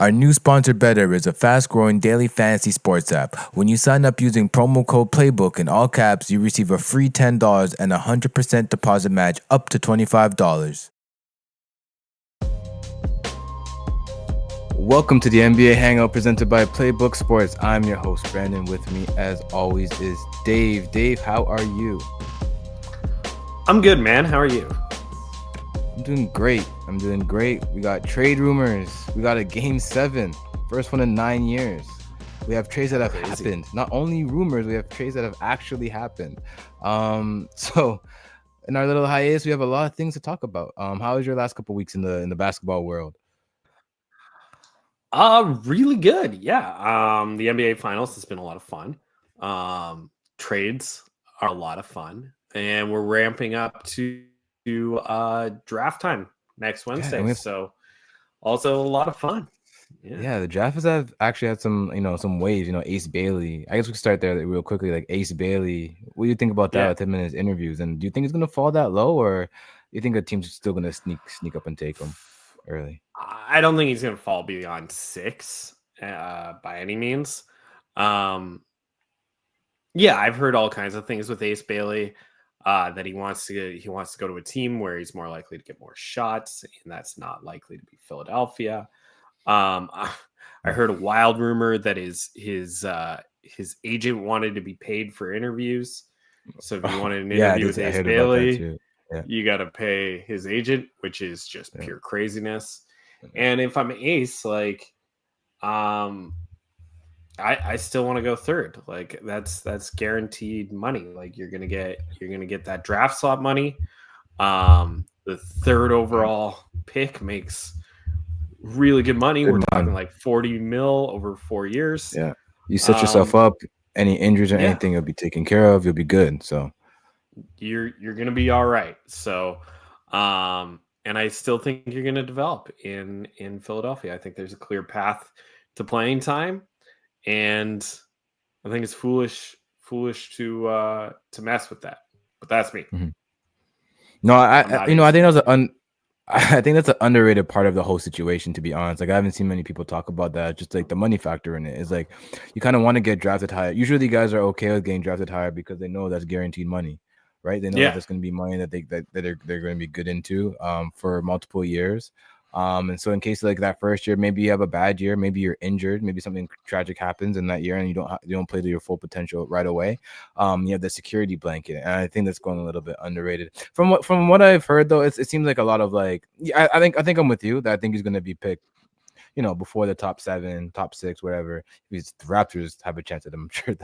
Our new sponsor, Better, is a fast-growing daily fantasy sports app. When you sign up using promo code PLAYBOOK in all caps, you receive a free $10 and a 100% deposit match up to $25. Welcome to the NBA Hangout presented by Playbook Sports. I'm your host, Brandon. With me, as always, is Dave. Dave, how are you? I'm good, man. How are you? I'm doing great. We got trade rumors. We got a Game 7. First one in 9 years. We have trades that have happened. Not only rumors, we have trades that have actually happened. So in our little hiatus, we have a lot of things to talk about. How was your last couple of weeks in the basketball world? Really good. Yeah. The NBA Finals has been a lot of fun. Trades are a lot of fun, and we're ramping up to draft time next Wednesday. So also a lot of fun. Yeah, the draft has actually had some waves. Ace Bailey. I guess we can start there real quickly. Like Ace Bailey, what do you think about that with him in his interviews? And do you think he's gonna fall that low, or do you think the team's still gonna sneak up and take him early? I don't think he's gonna fall beyond 6 by any means. Yeah, I've heard all kinds of things with Ace Bailey. That he wants to go to a team where he's more likely to get more shots, and that's not likely to be Philadelphia. I heard a wild rumor that his agent wanted to be paid for interviews. So if you wanted an interview with Ace Bailey, you got to pay his agent, which is just pure craziness. And if I'm Ace, like, I still want to go third. Like that's guaranteed money. Like you're gonna get that draft slot money. The third overall pick makes really good money. We're talking like 40 mil over 4 years. Yeah, you set yourself up. Any injuries or anything, you'll be taken care of. You'll be good. So you're gonna be all right. So, and I still think you're gonna develop in Philadelphia. I think there's a clear path to playing time. And I think it's foolish to mess with that. But that's me. Mm-hmm. No, I think I think that's an underrated part of the whole situation, to be honest. Like I haven't seen many people talk about that. Just like the money factor in it is like you kind of want to get drafted higher. Usually guys are okay with getting drafted higher because they know that's guaranteed money, right? They know that that's going to be money that they're going to be good into for multiple years. And so in case like that first year, maybe you have a bad year, maybe you're injured, maybe something tragic happens in that year and you don't play to your full potential right away. You have the security blanket, and I think that's going a little bit underrated. From what I've heard though, it seems like a lot of like, I think I'm with you that I think he's going to be picked, before the top 7, top 6, whatever. If the Raptors have a chance at him, I'm sure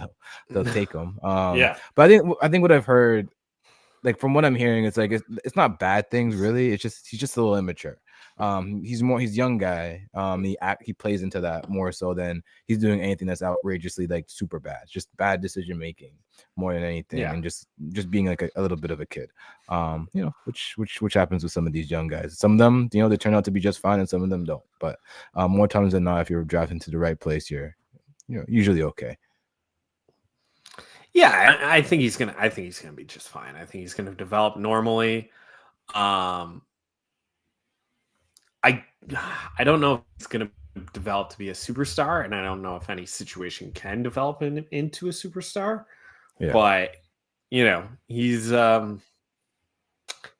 they'll take him. But I think what I've heard, like from what I'm hearing, it's like it's not bad things really. It's just he's just a little immature. He's a young guy. He plays into that more so than he's doing anything that's outrageously like super bad. It's just bad decision making more than anything, and just being like a little bit of a kid. Which happens with some of these young guys. Some of them, they turn out to be just fine, and some of them don't. But more times than not, if you're drafted to the right place, you're usually okay. Yeah, I think he's gonna be just fine. I think he's gonna develop normally. I don't know if he's gonna develop to be a superstar, and I don't know if any situation can develop into a superstar. Yeah. But he's got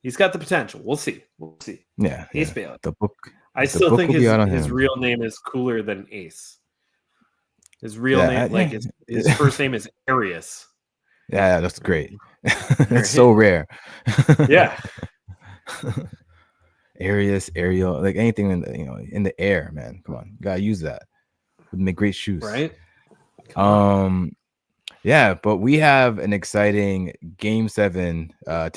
the potential. We'll see. Yeah, Ace Bailey. I still think his real name is cooler than Ace. His real name, his first name is Arius. Yeah, that's great. It's so rare. Yeah. Arius, Ariel, like anything in the air, man. Come on, you gotta use that. Would make great shoes, right? Yeah, but we have an exciting Game 7 to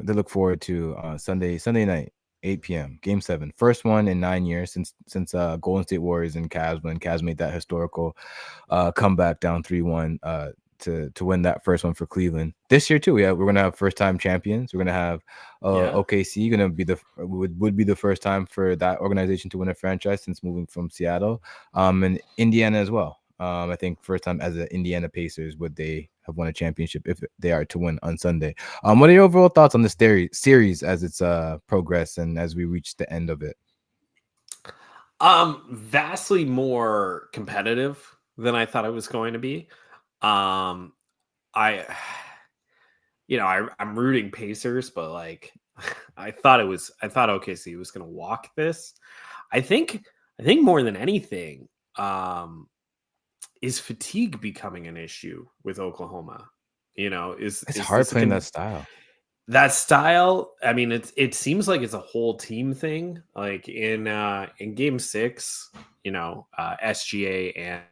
look forward to Sunday night, 8 p.m. Game 7, first one in 9 years since Golden State Warriors and Cavs, when Cavs made that historical comeback down 3-1 to win that first one for Cleveland. This year too, we're gonna have first time champions. We're gonna have OKC gonna be would be the first time for that organization to win a franchise since moving from Seattle, and Indiana as well. I think first time as the Indiana Pacers would they have won a championship if they are to win on Sunday. What are your overall thoughts on this series as it's progress and as we reach the end of it? Vastly more competitive than I thought it was going to be. Um, I, I'm rooting Pacers, but like, I thought OKC was going to walk this. I think more than anything, is fatigue becoming an issue with Oklahoma? Is It's hard this playing that style. that style? I mean, it seems like it's a whole team thing. Like in Game 6, SGA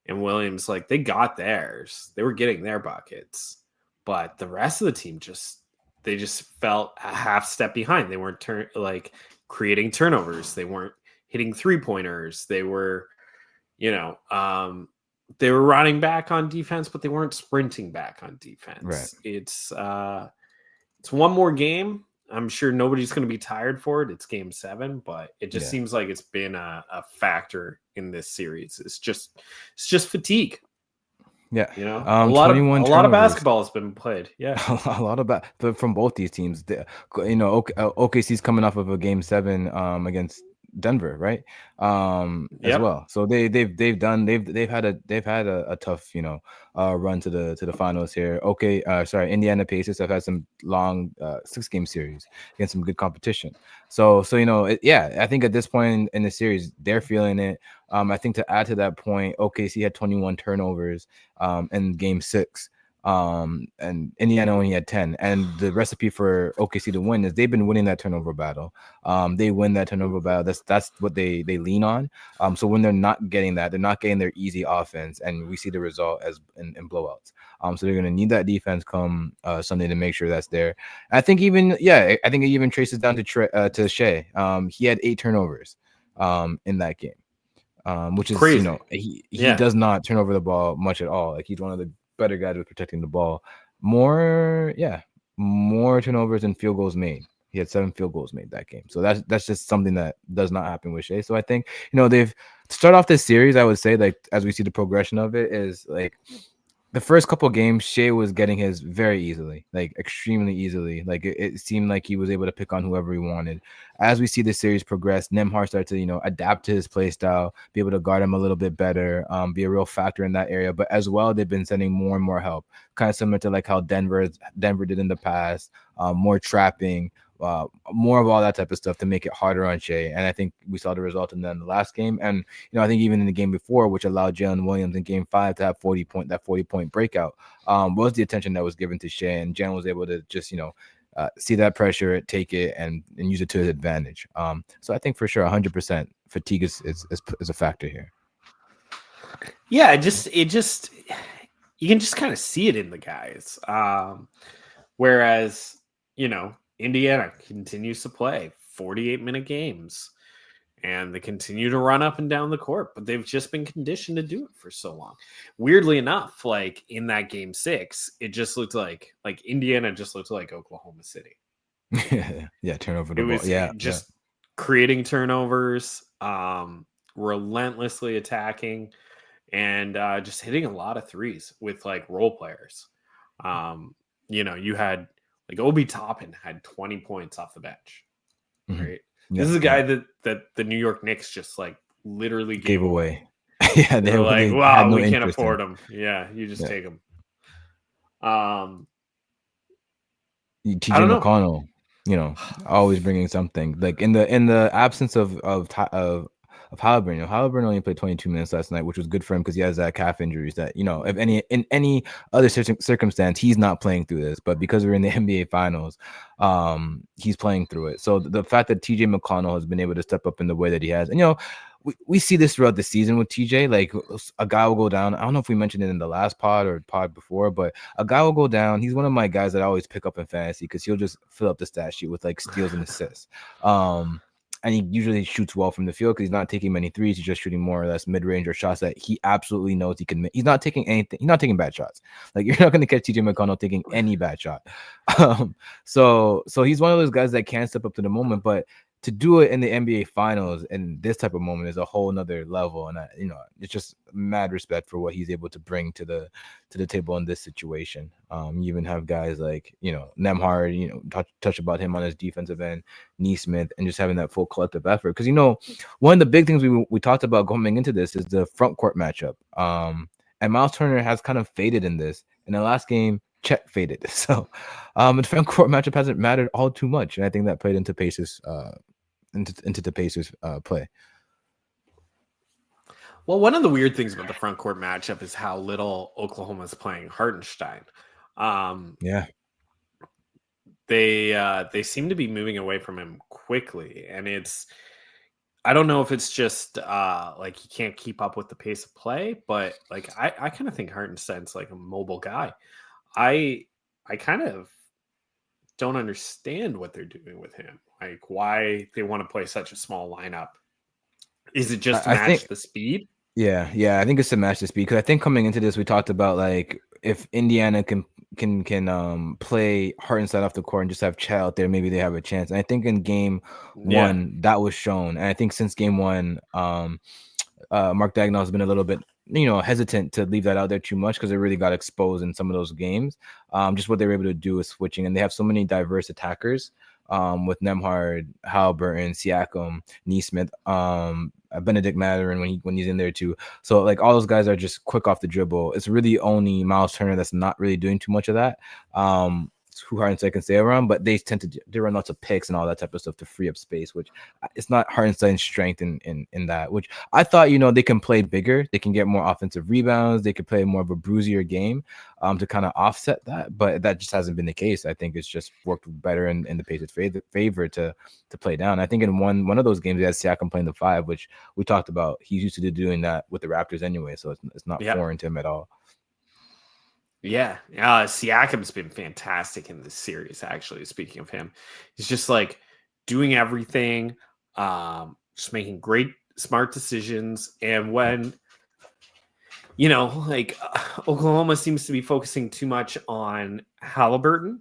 and Williams, like they got theirs. They were getting their buckets, but the rest of the team they just felt a half step behind. They weren't creating turnovers. They weren't hitting 3-pointers. They were running back on defense, but they weren't sprinting back on defense. Right. It's one more game. I'm sure nobody's going to be tired for it. It's Game 7, but it just seems like it's been a factor in this series. It's just fatigue. Yeah, a lot of basketball has been played. Yeah, a lot of from both these teams. OKC's coming off of a Game 7 against Denver, right? As well. So they've had a tough run to the finals here. Indiana Pacers have had some long 6-game series against some good competition. So I think at this point in the series they're feeling it. I think to add to that point, OKC had 21 turnovers in Game 6. And Indiana only had 10, and the recipe for OKC to win is they've been winning that turnover battle. They win that turnover battle. That's what they lean on. So when they're not getting that, they're not getting their easy offense, and we see the result as in blowouts. So they're going to need that defense come Sunday to make sure that's there. I think it even traces down to Shai. He had 8 turnovers in that game. Which is crazy. He does not turn over the ball much at all. Like he's one of the better guys with protecting the ball. More turnovers and field goals made. He had 7 field goals made that game. So that's just something that does not happen with Shai. So I think they've to start off this series. I would say, like, as we see the progression of it, is like the first couple of games, Shai was getting his very easily, like extremely easily. Like it seemed like he was able to pick on whoever he wanted. As we see the series progress, Nembhard started to adapt to his play style, be able to guard him a little bit better, be a real factor in that area. But as well, they've been sending more and more help, kind of similar to like how Denver did in the past, more trapping. More of all that type of stuff to make it harder on Shai. And I think we saw the result in the last game. And, I think even in the game before, which allowed Jalen Williams in Game 5 to have 40-point breakout, was the attention that was given to Shai. And Jalen was able to just, see that pressure, take it, and use it to his advantage. So I think for sure 100% fatigue is a factor here. Yeah, it just you can just kind of see it in the guys. Whereas, Indiana continues to play 48-minute games, and they continue to run up and down the court, but they've just been conditioned to do it for so long. Weirdly enough, like in that Game 6, it just looked like Indiana just looked like Oklahoma City. Yeah, turnover the ball. Yeah, just creating turnovers, relentlessly attacking, and just hitting a lot of threes with like role players. You had like Obi Toppin had 20 points off the bench. Right. This is a guy that the New York Knicks just like literally gave away. Yeah, they were like, wow, we can't afford him. Yeah, you just take him. TJ McConnell, always bringing something. Like in the absence of Halliburton. Halliburton only played 22 minutes last night, which was good for him because he has that calf injuries that, if in any other circumstance, he's not playing through this. But because we're in the NBA Finals, he's playing through it. So the fact that TJ McConnell has been able to step up in the way that he has, and we see this throughout the season with TJ. Like a guy will go down. I don't know if we mentioned it in the last pod or pod before, but a guy will go down. He's one of my guys that I always pick up in fantasy because he'll just fill up the stat sheet with like steals and assists. And he usually shoots well from the field because he's not taking many threes. He's just shooting more or less mid-range or shots that he absolutely knows he can make. He's not taking anything. He's not taking bad shots. Like you're not going to catch TJ McConnell taking any bad shot. So he's one of those guys that can step up to the moment, but to do it in the NBA Finals and this type of moment is a whole nother level. And it's just mad respect for what he's able to bring to the table in this situation. You even have guys like Nemhard, touch about him on his defensive end, Neesmith, and just having that full collective effort. Because one of the big things we talked about going into this is the front court matchup. And Miles Turner has kind of faded in this. In the last game, Chet faded. So the front court matchup hasn't mattered all too much, and I think that played into Pacers into the Pacers play. Well, one of the weird things about the front court matchup is how little Oklahoma's playing Hartenstein. Yeah, they seem to be moving away from him quickly, and I don't know if it's just like he can't keep up with the pace of play, but like I kind of think Hartenstein's like a mobile guy. I kind of don't understand what they're doing with him. Like why they want to play such a small lineup. Is it just to match the speed? Yeah, I think it's to match the speed, because I think coming into this we talked about like if Indiana can play Hartenstein off the court and just have Chet out there, maybe they have a chance. And I think in game one that was shown, and I think since game one, Mark Daigneault has been a little bit hesitant to leave that out there too much, because it really got exposed in some of those games. Just what they were able to do is switching, and they have so many diverse attackers with Nemhard, Halliburton, Siakam, Neesmith, Benedict Mathurin when he's in there too. So like all those guys are just quick off the dribble. It's really only Miles Turner that's not really doing too much of that. Who Hartenstein can stay around, but they tend to run lots of picks and all that type of stuff to free up space, which it's not Hartenstein's strength in that. Which I thought they can play bigger, they can get more offensive rebounds, they could play more of a bruisier game to kind of offset that, but that just hasn't been the case. I think it's just worked better in the Pacers' favor to play down. I think in one of those games they had Siakam playing the 5, which we talked about. He's used to doing that with the Raptors anyway, so it's not foreign to him at all. Yeah. Siakam's been fantastic in this series, actually. Speaking of him, he's just like doing everything, just making great, smart decisions. And when, Oklahoma seems to be focusing too much on Halliburton.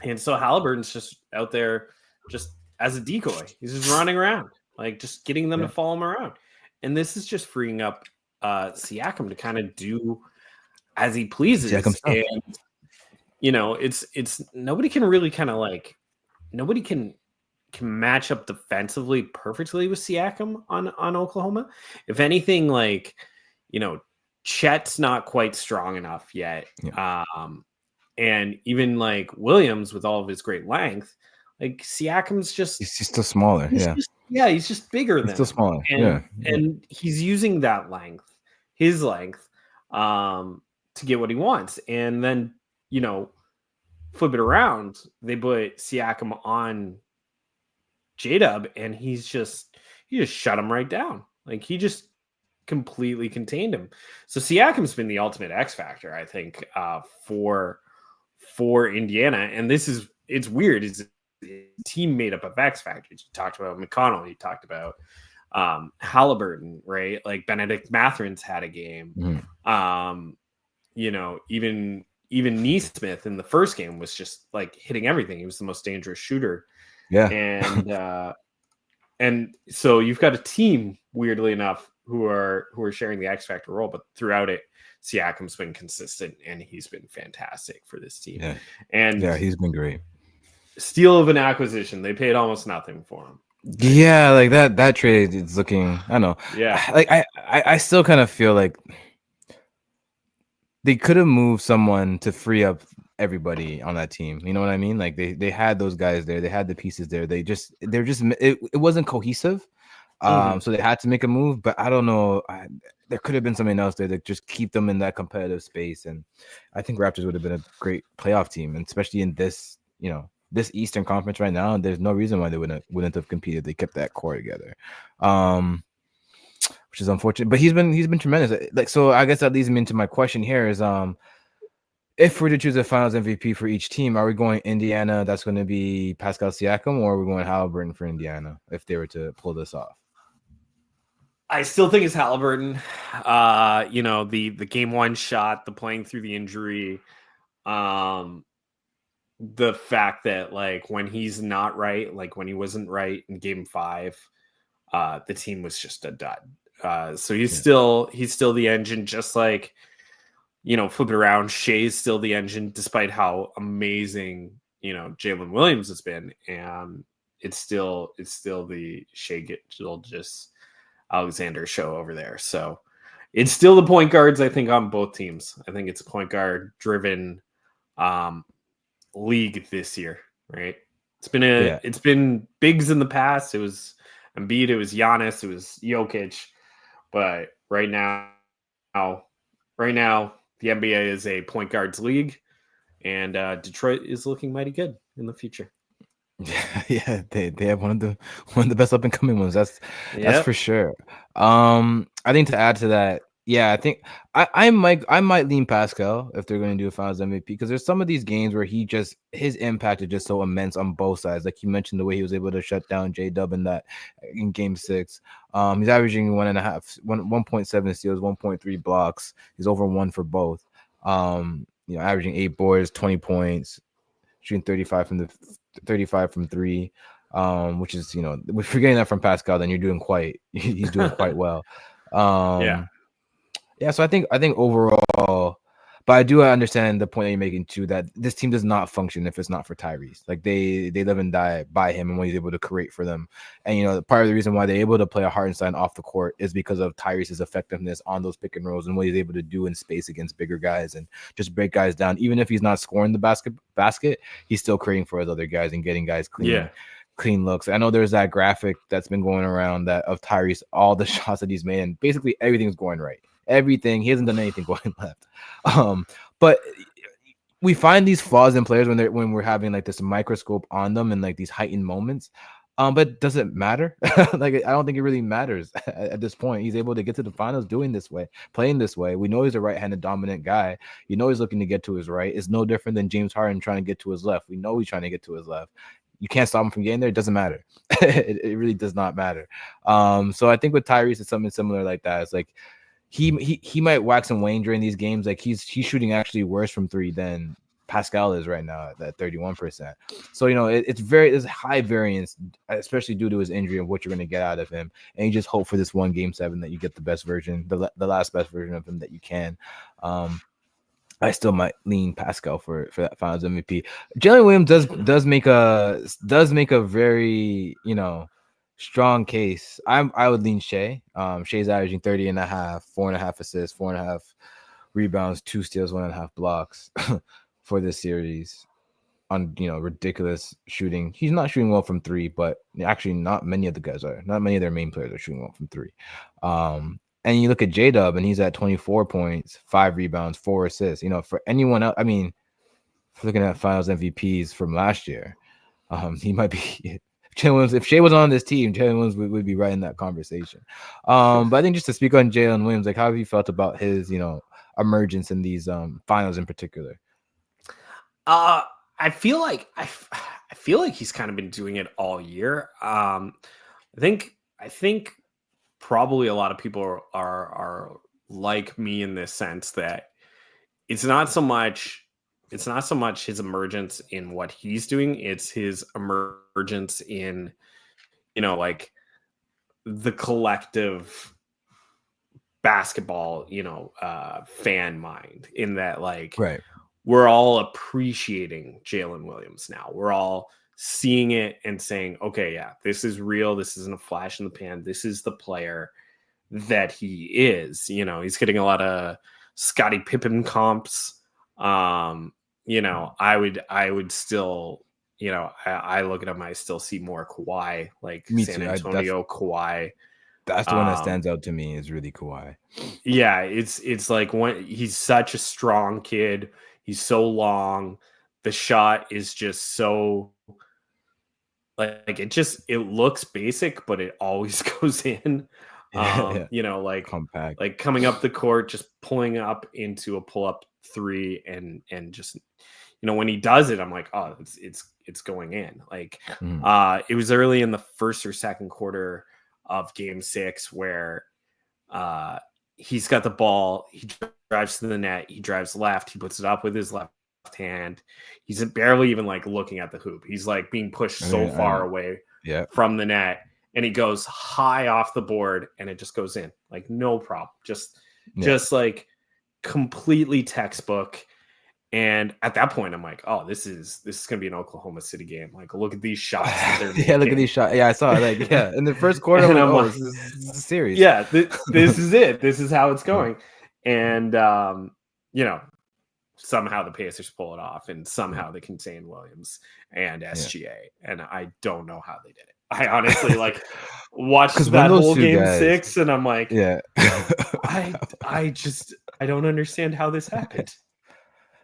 And so Halliburton's just out there just as a decoy. He's just running around, like just getting them to follow him around. And this is just freeing up Siakam to kind of do as he pleases. And it's nobody can really kind of like nobody can match up defensively perfectly with Siakam on Oklahoma. If anything, like Chet's not quite strong enough yet. And even like Williams, with all of his great length, like Siakam's just he's still smaller. He's just bigger than still smaller. And he's using that length, his length, to get what he wants. And then, flip it around, they put Siakam on JDub, and he just shut him right down. Like he just completely contained him. So Siakam's been the ultimate X factor, I think, for Indiana. And it's weird. It's a team made up of X factors. You talked about McConnell. You talked about Halliburton, right? Like Benedict Mathurin's had a game. Even Neesmith in the first game was just like hitting everything. He was the most dangerous shooter. And so you've got a team, weirdly enough, who are sharing the X factor role, but throughout it, Siakam's been consistent and he's been fantastic for this team. And he's been great. Steal of an acquisition. They paid almost nothing for him. Yeah, like that trade is looking, I don't know. Yeah. Like I still kind of feel like they could have moved someone to free up everybody on that team. You know what I mean? Like they had those guys there, they had the pieces there. It wasn't cohesive. So they had to make a move, but I don't know. There could have been something else there to just keep them in that competitive space. And I think Raptors would have been a great playoff team, and especially in this, this Eastern Conference right now, there's no reason why they wouldn't have competed. They kept that core together, which is unfortunate. But he's been tremendous. Like, so I guess that leads me into my question here is if we're to choose a Finals MVP for each team, are we going Indiana? That's going to be Pascal Siakam, or are we going Halliburton for Indiana if they were to pull this off? I still think it's Halliburton. The game one shot, the playing through the injury. the fact that like when he's not right, like when he wasn't right in game 5, the team was just a dud. So he's still the engine, just like, flip it around. Shai's still the engine, despite how amazing, Jalen Williams has been. And it's still the Shai just Alexander show over there. So it's still the point guards, I think, on both teams. I think it's a point guard driven league this year, right? It's been bigs in the past. It was Embiid, it was Giannis, it was Jokic, but right now, the NBA is a point guards league, and Detroit is looking mighty good in the future. Yeah, they have one of the best up and coming ones. That's for sure. I think to add to that, I think I might lean Pascal if they're going to do a Finals MVP, because there's some of these games where his impact is just so immense on both sides. Like you mentioned, the way he was able to shut down JDub in Game 6. He's averaging 1.7 steals, 1.3 blocks. He's over 1 for both. Averaging 8 boards, 20 points, shooting 35 from 3, which is, if you're getting that from Pascal, then he's doing quite well. So I think overall, but I do understand the point that you're making too, that this team does not function if it's not for Tyrese. Like they live and die by him and what he's able to create for them. And part of the reason why they're able to play a Hartenstein off the court is because of Tyrese's effectiveness on those pick and rolls and what he's able to do in space against bigger guys and just break guys down. Even if he's not scoring the basket, he's still creating for his other guys and getting guys clean looks. I know there's that graphic that's been going around that of Tyrese, all the shots that he's made, and basically everything's going right. Everything. He hasn't done anything going left. But we find these flaws in players when we're having like this microscope on them and like these heightened moments. But does it matter? Like, I don't think it really matters at this point. He's able to get to the finals doing this way, playing this way. We know he's a right-handed dominant guy. He's looking to get to his right. It's no different than James Harden trying to get to his left. We know he's trying to get to his left. You can't stop him from getting there. It doesn't matter. it really does not matter. So I think with Tyrese, it's something similar like that. It's like he might wax and wane during these games. Like he's shooting actually worse from 3 than Pascal is right now at 31%. So it's high variance, especially due to his injury and what you're going to get out of him. And you just hope for this one Game 7 that you get the best version, the last best version of him that you can. I still might lean Pascal for that Finals MVP. Jalen Williams does make a very strong case. I would lean Shai. Shai's averaging 30.5, 4.5 assists, 4.5 rebounds, 2 steals, 1.5 blocks for this series on ridiculous shooting. He's not shooting well from 3, but actually not many of the guys are. Not many of their main players are shooting well from 3. And you look at JDub and he's at 24 points, 5 rebounds, 4 assists. For anyone else, I mean, looking at Finals MVPs from last year, he might be Jalen Williams. If Shai was on this team, Jalen Williams would be right in that conversation. But I think just to speak on Jalen Williams, like, how have you felt about his, emergence in these finals in particular? I feel like he's kind of been doing it all year. I think probably a lot of people are like me in this sense that it's not so much his emergence in what he's doing, it's his emergence in like the collective basketball fan mind, in that like Right. we're all appreciating Jalen Williams now. We're all seeing it and saying, okay, yeah, this is real. This isn't a flash in the pan. This is the player that he is. He's getting a lot of Scottie Pippen comps. I would still, I look at him, I still see more Kawhi, like Me San too. Antonio Kawhi. That's the one that stands out to me, is really Kawhi. Yeah, it's like when he's such a strong kid. He's so long. The shot is just so like it looks basic, but it always goes in. Like compact, like coming up the court, just pulling up into a pull up 3, and just when he does it, I'm like, oh, it's going in. Like it was early in the first or second quarter of Game 6 where he's got the ball, he drives to the net, he drives left, he puts it up with his left hand. He's barely even like looking at the hoop. He's like being pushed so far away from the net, and he goes high off the board, and it just goes in like no problem. Just like completely textbook. And at that point, I'm like, oh, this is gonna be an Oklahoma City game. Like, look at these shots that they're making. Look at these shots. Yeah, I saw it. Like, in the first quarter, I'm like, this is a series. Yeah, this is it. This is how it's going. And somehow the Pacers pull it off, and somehow they contain Williams and SGA. And I don't know how they did it. I honestly like watched that whole game 6, and I'm like, I don't understand how this happened.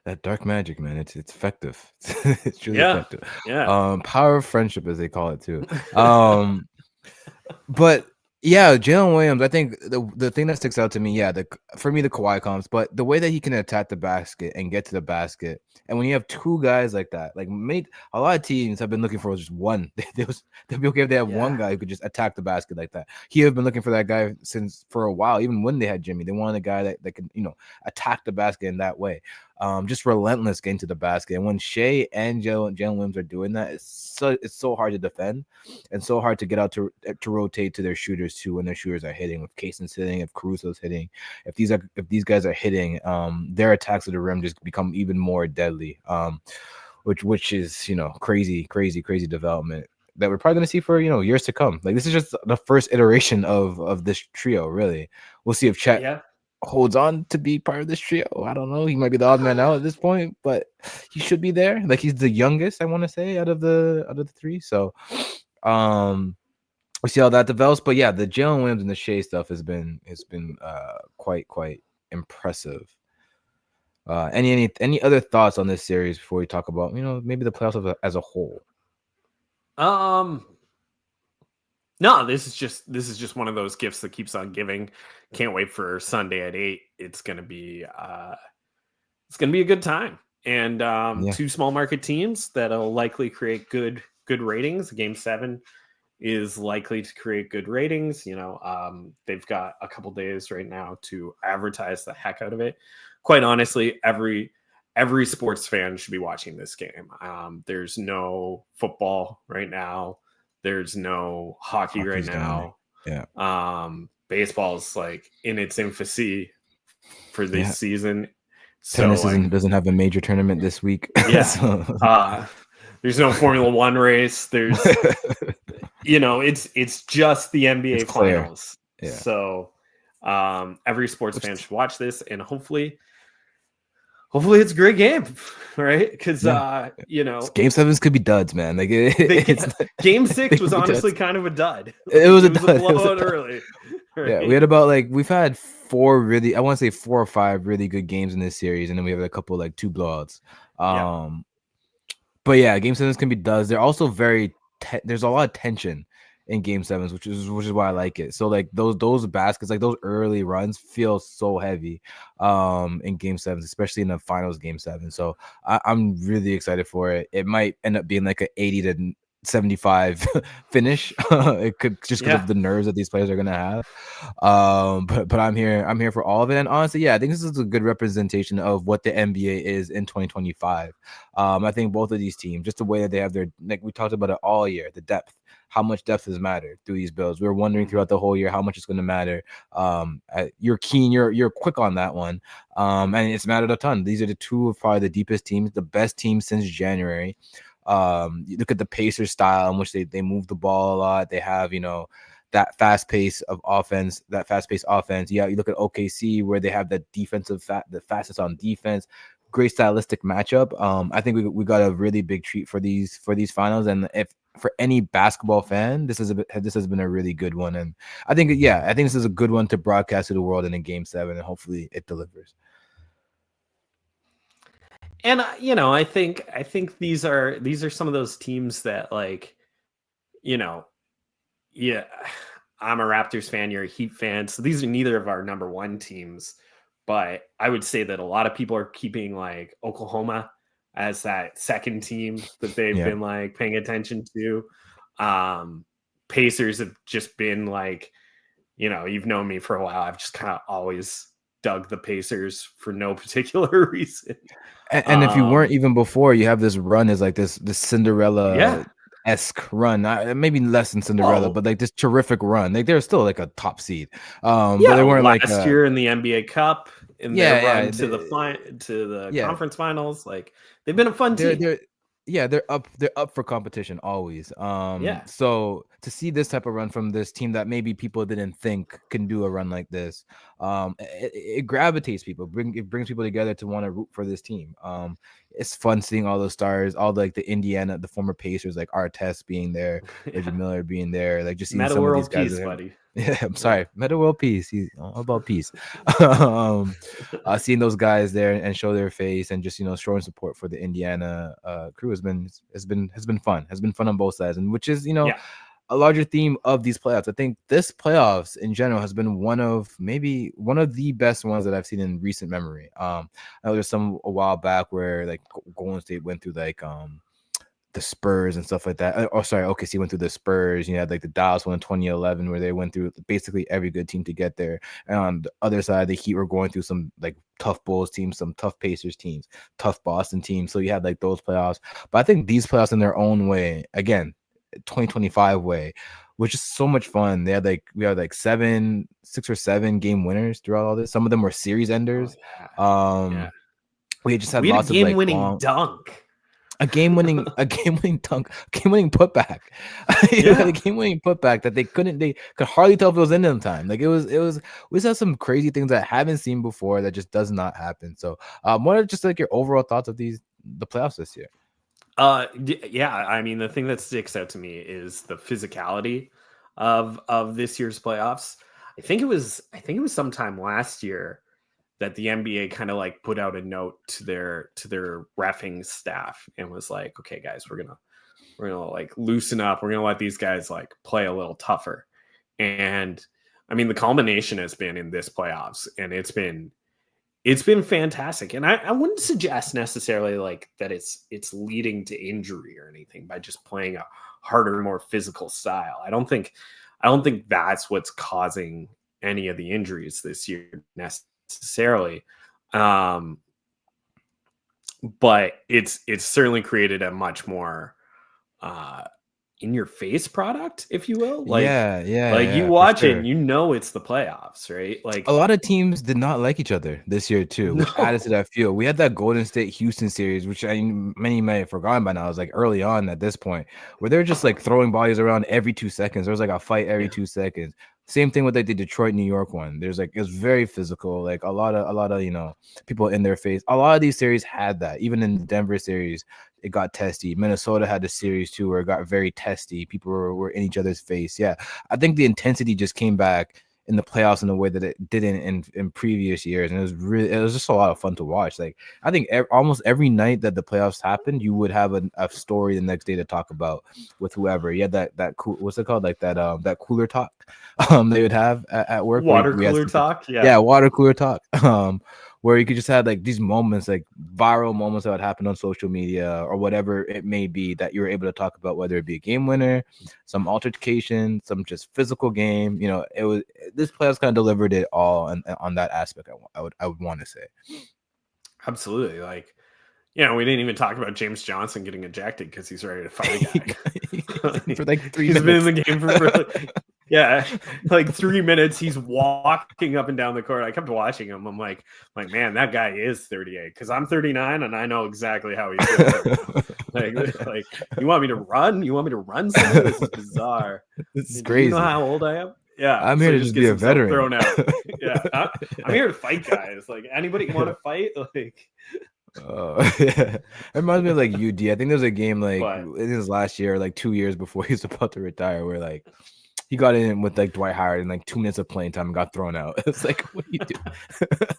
That dark magic, man. It's effective. It's really effective. Yeah. Power of friendship, as they call it too. But yeah, Jalen Williams, I think the thing that sticks out to me, for me, the Kawhi comps, but the way that he can attack the basket and get to the basket, and when you have two guys like that, like a lot of teams have been looking for just one. They'd be okay if they have one guy who could just attack the basket like that. He have been looking for that guy for a while. Even when they had Jimmy, they wanted a guy that can attack the basket in that way. Just relentless getting to the basket. And when Shai and Jalen Williams are doing that, it's so hard to defend and so hard to get out to rotate to their shooters too when their shooters are hitting. If Kaysen's hitting, if Caruso's hitting, if these guys are hitting, their attacks at the rim just become even more deadly. Which is crazy development that we're probably going to see for years to come. Like, this is just the first iteration of this trio. Really, we'll see if Chet holds on to be part of this trio. I don't know. He might be the odd man out at this point, but he should be there. Like, he's the youngest, I want to say, out of the three. So, we see how that develops. But yeah, the Jalen Williams and the Shai stuff has been quite impressive. Any other thoughts on this series before we talk about maybe the playoffs as a whole? No, this is just one of those gifts that keeps on giving. Can't wait for Sunday at 8. It's gonna be a good time. And two small market teams that'll likely create good ratings. Game 7 is likely to create good ratings. They've got a couple days right now to advertise the heck out of it. Quite honestly, every sports fan should be watching this game. There's no football right now. There's no hockey right now. Baseball is like in its infancy for this season. Tennis doesn't have a major tournament this week. There's no Formula 1 race. There's it's just the NBA finals. So every sports fan should watch this, and hopefully it's a great game, right? Because Game 7s could be duds, man. Like Game 6 was honestly kind of a dud. It was a dud. Blowout early. Right? Yeah, we had we've had 4 or 5 really good games in this series, and then we have a couple 2 blowouts. But yeah, Game 7s can be duds. They're also there's a lot of tension in Game 7s, which is why I like it. So those baskets, those early runs feel so heavy in Game 7s, especially in the finals Game 7. So I'm really excited for it. It might end up being like an 80 to 75 finish. It could just because of the nerves that these players are gonna have. But I'm here for all of it. And honestly, I think this is a good representation of what the NBA is in 2025. I think both of these teams, just the way that they have their, we talked about it all year, the depth. How much depth has mattered through these builds. We were wondering throughout the whole year how much it's going to matter. You're keen, you're quick on that one, and it's mattered a ton. These are the two of probably the deepest teams, the best teams since January. You look at the Pacers style in which they move the ball a lot. They have that fast pace of offense, that fast paced offense. Yeah, you look at OKC where they have that the fastest on defense. Great stylistic matchup. I think we got a really big treat for these finals, and if for any basketball fan, this has been a really good one, and I think this is a good one to broadcast to the world in a Game 7, and hopefully it delivers. And I think these are some of those teams that I'm a Raptors fan, you're a Heat fan, so these are neither of our number 1 teams, but I would say that a lot of people are keeping Oklahoma as that second team that they've been paying attention to. Pacers have just been you've known me for a while. I've just kind of always dug the Pacers for no particular reason. And if you weren't even before, you have this run as like this Cinderella-esque run. Maybe less than Cinderella, but like this terrific run. Like they're still like a top seed. But they weren't like last year in the NBA Cup, in their run to the conference finals. Like they've been a fun team. They're up for competition always. So to see this type of run from this team that maybe people didn't think can do a run like this, it gravitates people. It brings people together to want to root for this team. It's fun seeing all those stars, all the Indiana, the former Pacers, like Artest being there, Reggie Miller being there, like just seeing some of these guys. Buddy. Yeah, I'm sorry, Meta World Peace. He's all about peace. Seeing those guys there and show their face and just showing support for the Indiana crew has been fun. Has been fun on both sides, and which is a larger theme of these playoffs. I think this playoffs in general has been one of the best ones that I've seen in recent memory. I know there's a while back where like Golden State went through like the Spurs and stuff like that. OKC went through the Spurs. You had like the Dallas one in 2011 where they went through basically every good team to get there. And on the other side, the Heat were going through some like tough Bulls teams, some tough Pacers teams, tough Boston teams. So you had like those playoffs. But I think these playoffs in their own way, again, 2025 way, which is so much fun. We had like 6 or 7 game winners throughout all this. Some of them were series enders. We just had lots of like game-winning dunk. A game-winning dunk, game-winning putback. A game-winning putback that they could hardly tell if it was in them time. Like it was. We just had some crazy things that I haven't seen before that just does not happen. So, what are just like your overall thoughts of the playoffs this year? I mean, the thing that sticks out to me is the physicality of this year's playoffs. I think it was sometime last year that the NBA kind of like put out a note to their reffing staff and was like, okay, guys, we're gonna like loosen up. We're gonna let these guys like play a little tougher. And I mean, the culmination has been in this playoffs, and it's been fantastic. And I wouldn't suggest necessarily like that it's leading to injury or anything by just playing a harder, more physical style. I don't think that's what's causing any of the injuries this year necessarily. But it's certainly created a much more in your face product, if you will. Like, you watch it and you know it's the playoffs, right? Like a lot of teams did not like each other this year too, which added to that feel. We had that Golden State Houston series, which many may have forgotten by now. It was like early on at this point where they're just like throwing bodies around every 2 seconds. There was like a fight every 2 seconds. Same thing with like the Detroit, New York one. There's like, it was very physical, like a lot of people in their face. A lot of these series had that. Even in the Denver series, it got testy. Minnesota had the series too, where it got very testy. People were in each other's face. Yeah, I think the intensity just came back in the playoffs in a way that it didn't in previous years, and it was just a lot of fun to watch. Like I think almost every night that the playoffs happened, you would have a story the next day to talk about with whoever. You had that cool, what's it called, like that cooler talk they would have at work. Water cooler talk. Yeah, water cooler talk. Where you could just have like these moments, like viral moments that would happen on social media or whatever it may be that you were able to talk about, whether it be a game winner, some altercation, some just physical game. This playoffs kind of delivered it all on that aspect. I would want to say. Absolutely. Like, we didn't even talk about James Johnson getting ejected because he's ready to fight a guy. For like 3 minutes. He's been in the game for like 3 minutes. He's walking up and down the court. I kept watching him. I'm like, man, that guy is 38 because I'm 39 and I know exactly how he feels. like, you want me to run? You want me to run something? This is bizarre. This is crazy. You know how old I am? Yeah, I'm here to just be a veteran. Thrown out. I'm here to fight guys. Like, anybody want to fight? Like. It reminds me of like UD. I think there's a game like it was last year, like 2 years before he was about to retire, where like he got in with like Dwight Howard in like 2 minutes of playing time and got thrown out. It's like, what do you do?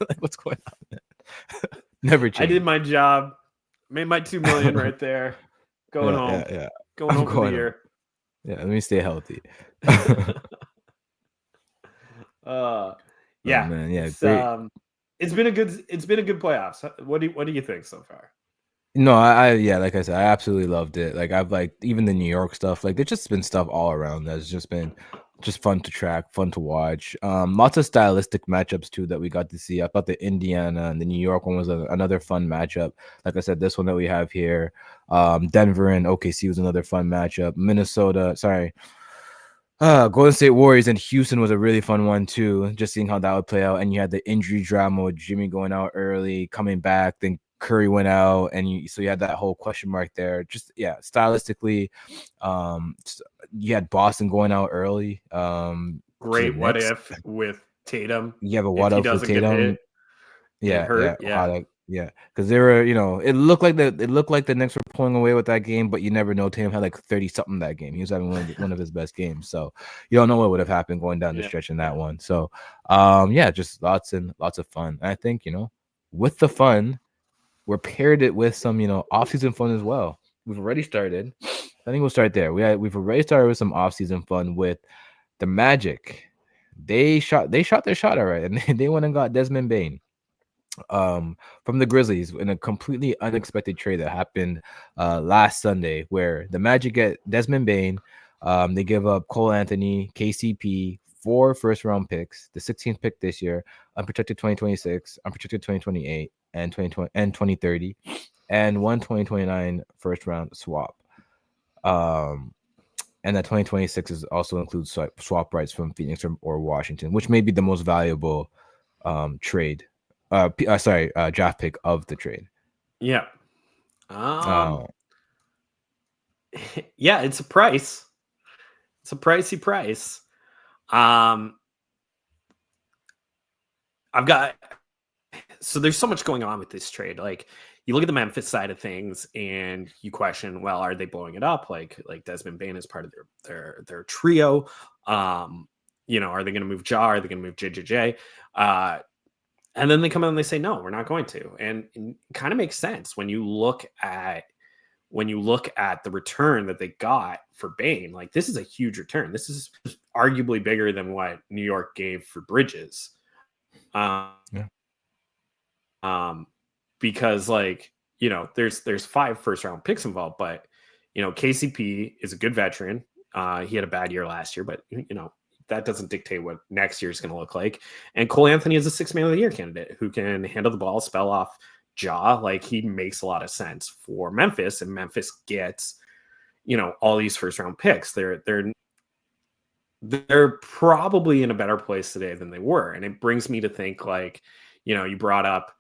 Like, what's going on? Never changed. I did my job, made my $2 million right there. Going home. Yeah. Going home for the year. Yeah, let me stay healthy. Man. Yeah, great. It's been a good playoffs. What do you think so far? No, like I said, I absolutely loved it. Like I've like even the New York stuff. Like there's just been stuff all around that's just been just fun to track, fun to watch. Lots of stylistic matchups too that we got to see. I thought the Indiana and the New York one was another fun matchup. Like I said, this one that we have here, Denver and OKC was another fun matchup. Golden State Warriors and Houston was a really fun one too. Just seeing how that would play out, and you had the injury drama with Jimmy going out early, coming back, then Curry went out, and you had that whole question mark there. Just stylistically, you had Boston going out early. Great what if with Tatum. You have a what if with Tatum. Hurt. Because they were, it looked like the Knicks were pulling away with that game, but you never know. Tatum had like 30 something that game. He was having one of his best games, so you don't know what would have happened going down the stretch in that one. So, just lots of fun. And I think with the fun, we're paired it with some off-season fun as well. We've already started. I think we'll start there. We've already started with some off-season fun with the Magic. They shot their shot all right, and they went and got Desmond Bane from the Grizzlies in a completely unexpected trade that happened last Sunday, where the Magic get Desmond Bane. They give up Cole Anthony, KCP, 4 first-round picks, the 16th pick this year, unprotected 2026, unprotected 2028, and 2030, and 1 2029 first-round swap. And that 2026 is also includes swap rights from Phoenix or Washington, which may be the most valuable trade. Draft pick of the trade. Yeah. Yeah, it's a price. It's a pricey price. So there's so much going on with this trade. Like, you look at the Memphis side of things and you question, well, are they blowing it up? Like Desmond Bane is part of their trio. Are they going to move Ja? Are they going to move JJJ? And then they come out and they say, no, we're not going to. And it kind of makes sense when you look at the return that they got for Bane. Like, this is a huge return. This is arguably bigger than what New York gave for Bridges. Because there's 5 first-round picks involved, but KCP is a good veteran. He had a bad year last year, but that doesn't dictate what next year is going to look like. And Cole Anthony is a 6th man of the year candidate who can handle the ball, spell off Ja. Like, he makes a lot of sense for Memphis, and Memphis gets, all these first round picks. They're probably in a better place today than they were. And it brings me to think, like, you brought up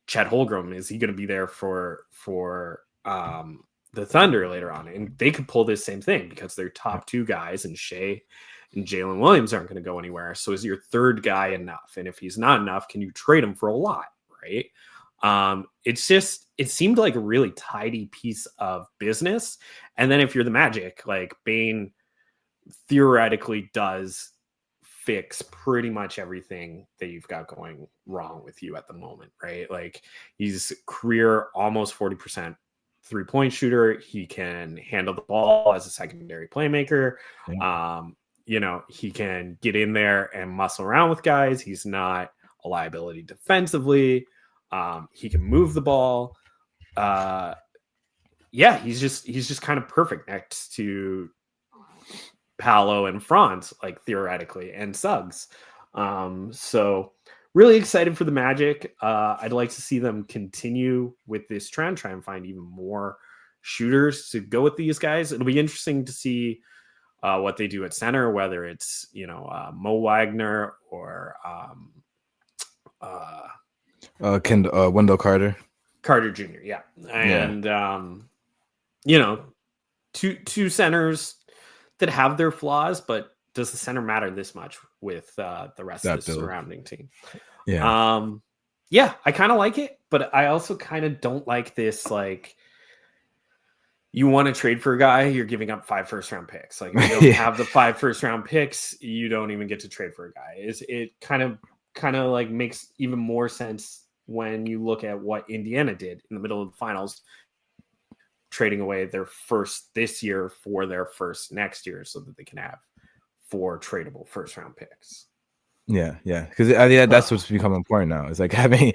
Chet Holmgren. Is he going to be there for the Thunder later on? And they could pull this same thing because their top 2 guys, and Shai and Jalen Williams, aren't going to go anywhere. So is your 3rd guy enough? And if he's not enough, can you trade him for a lot? Right. It seemed like a really tidy piece of business. And then if you're the Magic, like, Bane theoretically does fix pretty much everything that you've got going wrong with you at the moment, right? Like, he's career almost 40% 3-point shooter. He can handle the ball as a secondary playmaker. He can get in there and muscle around with guys. He's not a liability defensively. He can move the ball. He's just kind of perfect next to Paolo and Franz, like, theoretically, and Suggs. So really excited for the Magic. I'd like to see them continue with this trend, try and find even more shooters to go with these guys. It'll be interesting to see what they do at center, whether it's Mo Wagner or Wendell Carter Jr. Yeah. And two centers that have their flaws, but does the center matter this much with the rest of the surrounding team? I kind of like it, but I also kind of don't like this, like, you want to trade for a guy, you're giving up 5 first-round picks. Like, if you don't have the 5 first-round picks, you don't even get to trade for a guy. It kind of like makes even more sense when you look at what Indiana did in the middle of the finals, trading away their first this year for their first next year so that they can have 4 tradable first-round picks. Yeah, because I think that's what's become important now. It's like having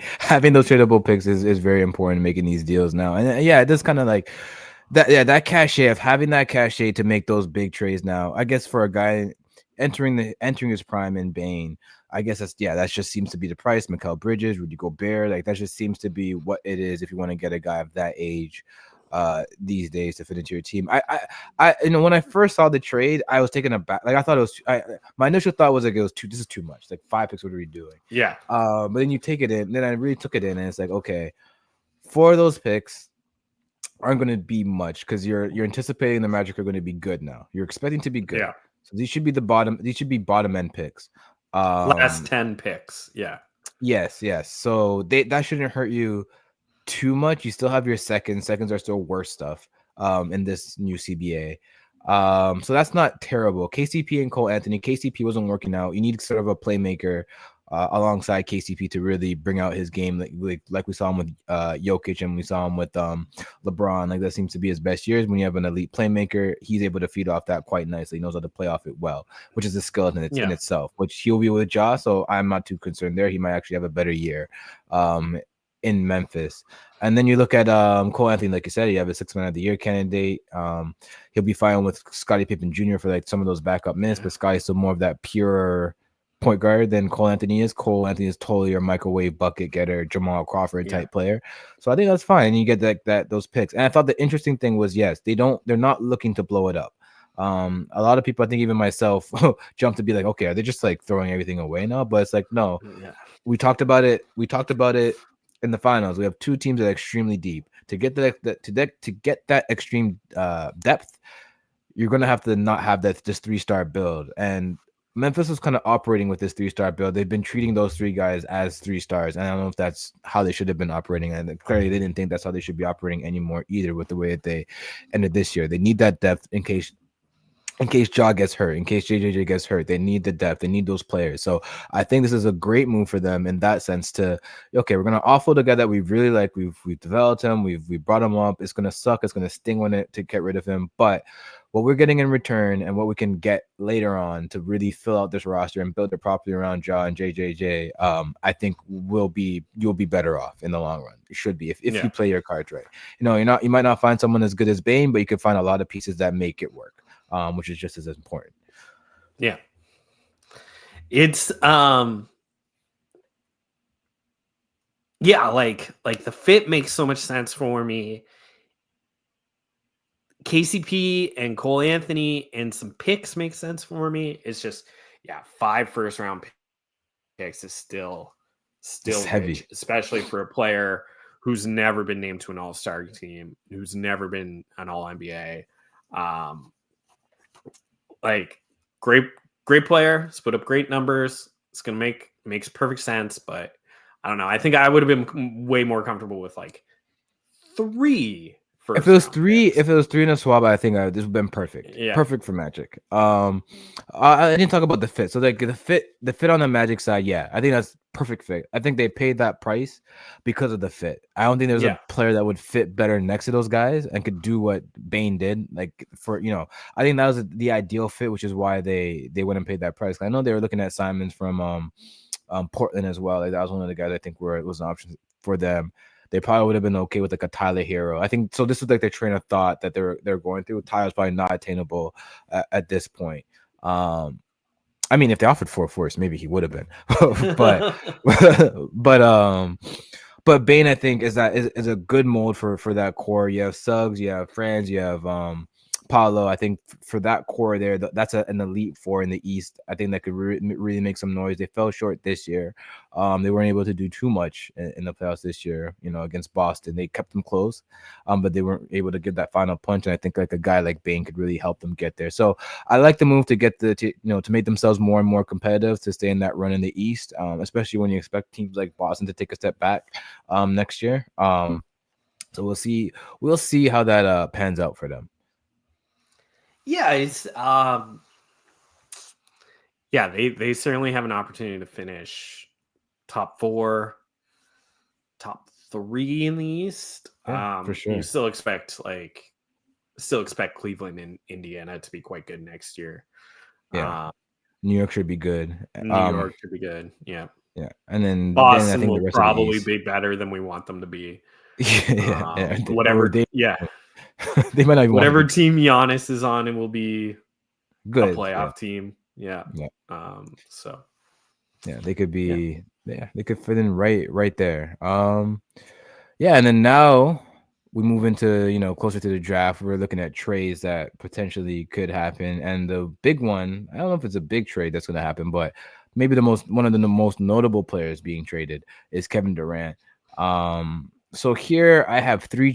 those tradable picks is very important in making these deals now. And it does kind of like that cachet of having that cachet to make those big trades now. I guess for a guy, entering his prime in Bane. I guess that just seems to be the price. Mikal Bridges, Rudy Gobert, like that just seems to be what it is if you want to get a guy of that age these days to fit into your team. I when I first saw the trade, I was taken aback. Like I thought it was my initial thought was like this is too much. Like 5 picks, what are we doing? Yeah. But then you take it in, and then I really took it in, and it's like, okay, 4 of those picks aren't going to be much because you're anticipating the Magic are going to be good now. You're expecting to be good. Yeah. So these should be bottom end picks. Last 10 picks. Yeah. Yes. So that shouldn't hurt you too much. You still have your seconds. Seconds are still worse stuff in this new CBA. So that's not terrible. KCP and Cole Anthony. KCP wasn't working out. You need sort of a playmaker alongside KCP to really bring out his game, like we saw him with Jokic and we saw him with LeBron. Like that seems to be his best years. When you have an elite playmaker, he's able to feed off that quite nicely. He knows how to play off it well, which is a skill in itself. Which he'll be with Ja, so I'm not too concerned there. He might actually have a better year in Memphis. And then you look at Cole Anthony, like you said, you have a 6 Man of the Year candidate. He'll be fine with Scottie Pippen Jr. for like some of those backup minutes, but Scottie's still more of that pure point guard than Cole Anthony is. Cole Anthony is totally your microwave bucket getter, Jamal Crawford type player. So I think that's fine. And you get those picks. And I thought the interesting thing was, yes, they're not looking to blow it up. A lot of people, I think even myself, jump to be like, okay, are they just like throwing everything away now? But it's like, no. We talked about it in the finals. We have 2 teams that are extremely deep. To get that extreme depth, you're gonna have to not have this 3-star build. And Memphis was kind of operating with this 3-star build. They've been treating those 3 guys as 3 stars, and I don't know if that's how they should have been operating. And clearly, they didn't think that's how they should be operating anymore either. With the way that they ended this year, they need that depth in case Ja gets hurt, in case JJJ gets hurt. They need the depth. They need those players. So I think this is a great move for them in that sense to, okay, we're going to offload a guy that we really like. We've developed him. We've brought him up. It's going to suck. It's going to sting when to get rid of him. But what we're getting in return and what we can get later on to really fill out this roster and build it properly around Ja and JJJ, I think you'll be better off in the long run. You should be if you play your cards right. You might not find someone as good as Bane, but you can find a lot of pieces that make it work. Which is just as important. Yeah. It's like the fit makes so much sense for me. KCP and Cole Anthony and some picks make sense for me. It's just 5 first-round picks is still heavy, especially for a player who's never been named to an all-star team, who's never been an all-NBA. Like great player, put up great numbers. It's gonna makes perfect sense, but I don't know. I think I would have been way more comfortable with like 3 first. If it was 3 in a swap, I think this would have been perfect. Yeah. Perfect for Magic. I didn't talk about the fit. So like the fit on the Magic side, I think that's perfect fit. I think they paid that price because of the fit. I don't think there's a player that would fit better next to those guys and could do what Bane did. Like I think that was the ideal fit, which is why they went and paid that price. I know they were looking at Simons from Portland as well. Like that was one of the guys I think it was an option for them. They probably would have been okay with like a Tyler Hero. I think so. This was like their train of thought that they're going through. Tyler's probably not attainable at this point. I mean, if they offered 4 firsts, maybe he would have been. but Bane, I think, is a good mold for that core. You have Suggs, you have Franz, you have Paolo. I think for that core there, that's an elite 4 in the East. I think that could really make some noise. They fell short this year. They weren't able to do too much in the playoffs this year, against Boston. They kept them close, but they weren't able to give that final punch. And I think like a guy like Bane could really help them get there. So I like the move to get to make themselves more and more competitive, to stay in that run in the East, especially when you expect teams like Boston to take a step back next year. So we'll see how that pans out for them. Yeah, it's they certainly have an opportunity to finish top 4, top 3 in the East. For sure. You still expect Cleveland and Indiana to be quite good next year. Yeah. New York should be good. New York should be good. Yeah. Yeah. And then Boston I think will the rest probably of the East be better than we want them to be. Whatever. They might not even whatever team Giannis is on, it will be good a playoff team. Yeah. Yeah. So Yeah, they could yeah. be. Yeah, they could fit in right there. Yeah, and then now we move into closer to the draft. We're looking at trades that potentially could happen, and the big one. I don't know if it's a big trade that's going to happen, but maybe one of the most notable players being traded is Kevin Durant. So here I have 3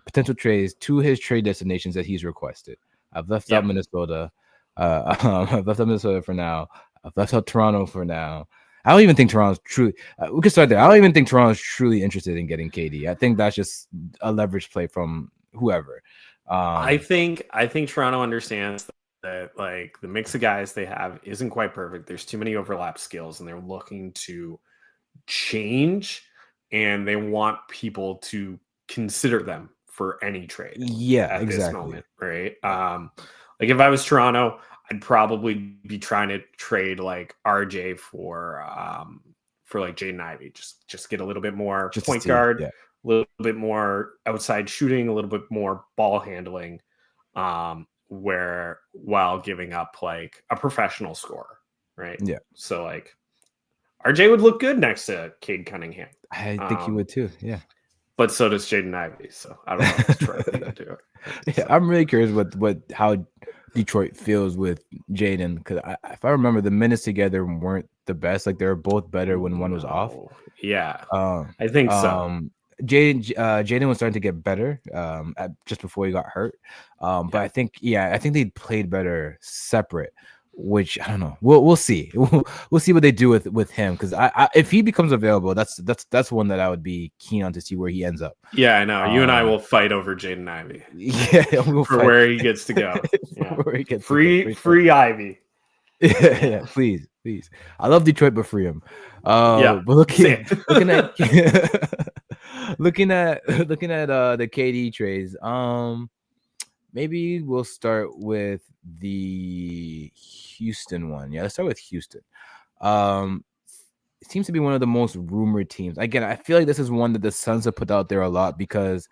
potential trades to his trade destinations that he's requested. I've left out Yep. Minnesota. I've left out Minnesota for now. I've left out Toronto for now. I don't even think Toronto's truly. We could start there. I don't even think Toronto's truly interested in getting KD. I think that's just a leverage play from whoever. I think Toronto understands that like the mix of guys they have isn't quite perfect. There's too many overlap skills, and they're looking to change, and they want people to consider them for any trade Yeah, at this exactly. moment, right? Like if I was Toronto, I'd probably be trying to trade like RJ for like Jaden Ivey. Just get a little bit more Just to point see. guard, Yeah. a little bit more outside shooting, a little bit more ball handling, where while giving up like a professional scorer, right? Yeah. So like RJ would look good next to Cade Cunningham. I think he would too. Yeah. But so does Jaden Ivey. So I don't know if Detroit would even do it. Yeah, So. I'm really curious how Detroit feels with Jaden, because if I remember, the minutes together weren't the best. Like they were both better when one was off. Yeah, Um, I think so. Jaden was starting to get better just before he got hurt. But I think they played better separate, which I don't know. We'll see. We'll see what they do with him, because I if he becomes available, that's one that I would be keen on to see where he ends up. Yeah, I know. You and I will fight over Jaden Ivey. Yeah, we'll for fight where he gets to go. Yeah, where he gets free to go, for sure. Ivy. Yeah, please. I love Detroit, but free him. Yeah, But looking at looking at the KD trades. Maybe we'll start with the Houston one. Yeah, let's start with Houston. It seems to be one of the most rumored teams. Again, I feel like this is one that the Suns have put out there a lot, because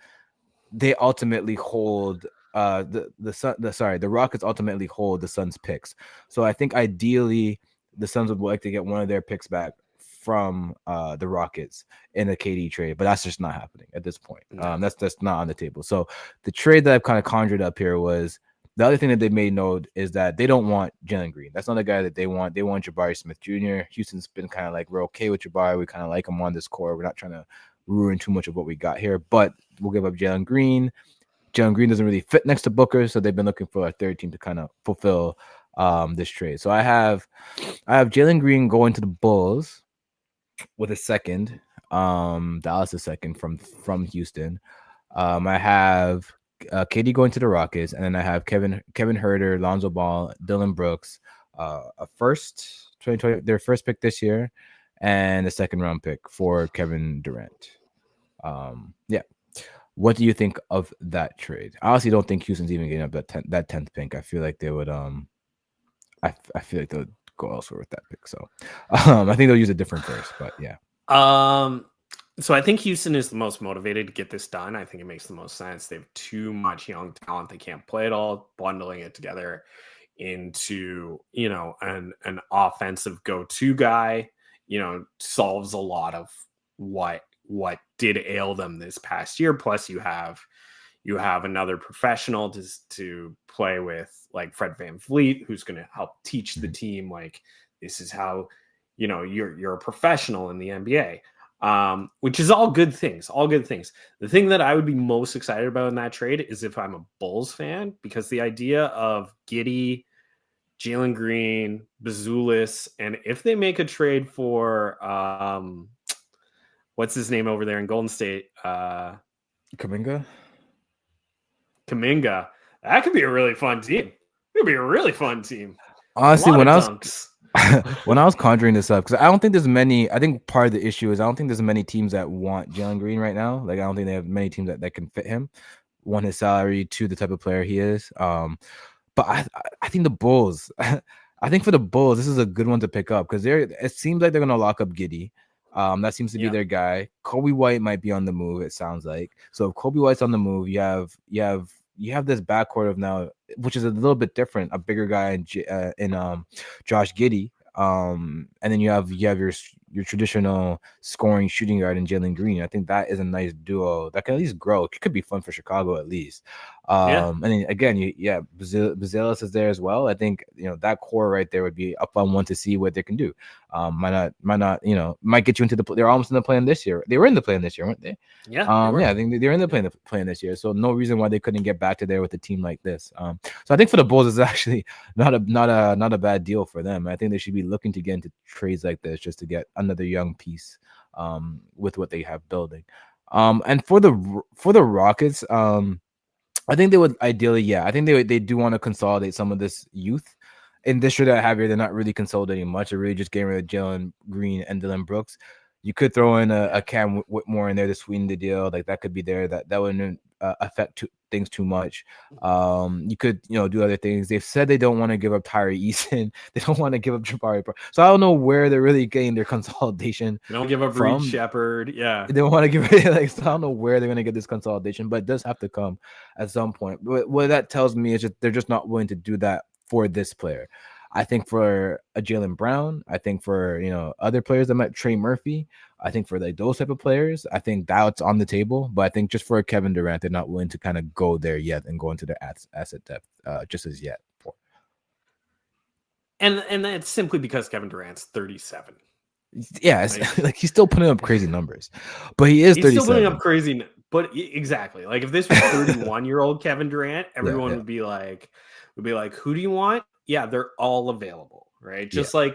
they ultimately hold the Rockets ultimately hold the Suns picks. So I think ideally the Suns would like to get one of their picks back from the Rockets in a KD trade, but that's just not happening at this point. No. That's not on the table. So the trade that I've kind of conjured up here was, the other thing that they made note is that they don't want Jalen Green. That's not the guy that they want. They want Jabari Smith Jr. Houston's been kind of like, we're okay with Jabari. We kind of like him on this core. We're not trying to ruin too much of what we got here, but we'll give up Jalen Green. Jalen Green doesn't really fit next to Booker, so they've been looking for a third team to kind of fulfill this trade. So I have Jalen Green going to the Bulls with a second, Dallas a second from Houston. I have KD going to the Rockets, and then I have Kevin Huerter, Lonzo Ball, Dylan Brooks, a first 2020, their first pick this year, and a second round pick for Kevin Durant. Yeah. What do you think of that trade? I honestly don't think Houston's even getting up that 10th pick. I feel like they would I feel like they would go elsewhere with that pick. So I think they'll use a different first, but yeah. So I think Houston is the most motivated to get this done. I think it makes the most sense. They have too much young talent. They can't play it all. Bundling it together into, an offensive go-to guy, solves a lot of what did ail them this past year. Plus you have another professional to play with, like Fred VanVleet, who's going to help teach the team, like, this is how, you're a professional in the NBA. Which is all good things. The thing that I would be most excited about in that trade is if I'm a Bulls fan, because the idea of Giddey, Jalen Green, Bazulis, and if they make a trade for what's his name over there in Golden State, Kuminga, that could be a really fun team. It could be a really fun team. Honestly, when I was conjuring this up, because I don't think there's many. I think part of the issue is I don't think there's many teams that want Jalen Green right now. Like, I don't think they have many teams that can fit him. One, his salary; two, the type of player he is. But I think the Bulls. I think for the Bulls, this is a good one to pick up, because it seems like they're gonna lock up Giddey. That seems to be their guy. Kobe White might be on the move, it sounds like. So if Kobe White's on the move, you have you have this backcourt of now, which is a little bit different, a bigger guy in Josh Giddey. And then you have your traditional scoring shooting guard in Jalen Green. I think that is a nice duo that can at least grow. It could be fun for Chicago at least. And then again, Bazelis is there as well. I think that core right there would be a fun one to see what they can do. Might not might get you into they're almost in the plan this year. They were in the plan this year, weren't they? Yeah. I think they're in the plan this year. So no reason why they couldn't get back to there with a team like this. So I think for the Bulls, it's actually not a bad deal for them. I think they should be looking to get into trades like this just to get another young piece with what they have building. And for the Rockets, I think they would ideally, I think they do want to consolidate some of this youth. In this year that I have here, they're not really consolidating much. They're really just getting rid of Jalen Green and Dylan Brooks. You could throw in a Cam Whitmore in there to sweeten the deal. Like that could be there. That wouldn't affect things too much. You could do other things. They've said they don't want to give up Tyree Eason. They don't want to give up Jabari. So I don't know where they're really getting their consolidation. They don't give up Reed Shepherd. Yeah, they don't want to give it. So I don't know where they're going to get this consolidation, but it does have to come at some point. What that tells me is they're just not willing to do that for this player. I think for a Jaylen Brown, I think for other players that might Trey Murphy, I think for like those type of players, I think that's on the table. But I think just for Kevin Durant, they're not willing to kind of go there yet and go into their asset depth just as yet. And that's simply because Kevin Durant's 37. Yeah, like he's still putting up crazy numbers, but he's 37. Still putting up crazy. But exactly, like if this was 31-year-old Kevin Durant, everyone would be like, who do you want? Yeah, they're all available, right? Just like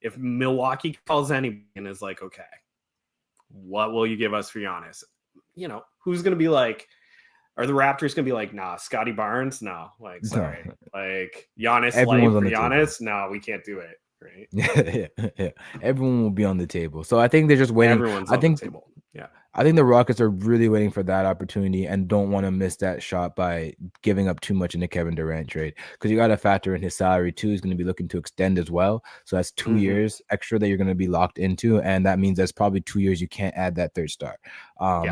if Milwaukee calls anybody and is like, okay, what will you give us for Giannis? Who's going to be like, are the Raptors going to be like, nah, Scotty Barnes? No, like, sorry. No. Like, Giannis, everyone's life for Giannis? Table. No, we can't do it, right? Yeah. Everyone will be on the table. So I think they're just waiting. Everyone's on the table. Yeah. I think the Rockets are really waiting for that opportunity and don't want to miss that shot by giving up too much in the Kevin Durant trade, because you got to factor in his salary too. He's going to be looking to extend as well. So that's 2 years extra that you're going to be locked into. And that means that's probably 2 years you can't add that third star.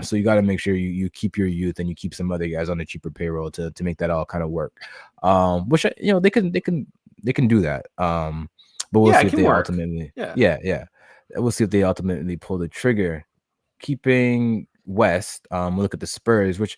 So you got to make sure you keep your youth and you keep some other guys on a cheaper payroll to make that all kind of work. Which, they can do that. But we'll see if they ultimately, we'll see if they ultimately pull the trigger. Keeping West, we'll look at the Spurs, which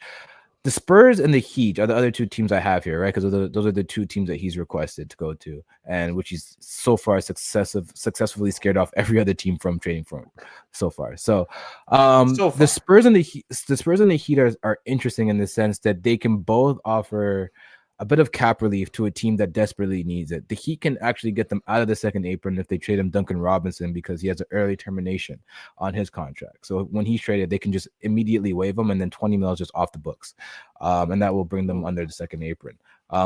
the Spurs and the Heat are the other two teams I have here, right? Because those are the two teams that he's requested to go to, and which he's so far successfully scared off every other team from trading from so far. So, the Spurs and the Heat are interesting in the sense that they can both offer a bit of cap relief to a team that desperately needs it. The Heat can actually get them out of the second apron if they trade him Duncan Robinson, because he has an early termination on his contract. So when he's traded, they can just immediately waive him, and then 20 mil just off the books. And that will bring them under the second apron,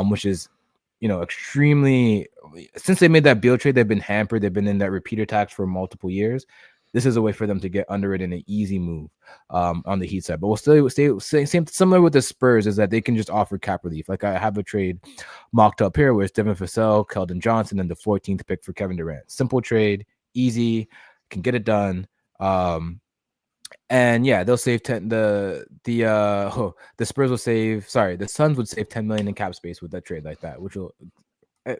which is, extremely, since they made that Beal trade, they've been hampered. They've been in that repeater tax for multiple years. This is a way for them to get under it in an easy move on the Heat side. But we'll stay same similar with the Spurs, is that they can just offer cap relief. Like I have a trade mocked up here where it's Devin Vassell, Keldon Johnson, and the 14th pick for Kevin Durant. Simple trade, easy, can get it done. And they'll save 10. The Spurs will save. Sorry, the Suns would save 10 million in cap space with that trade like that, which will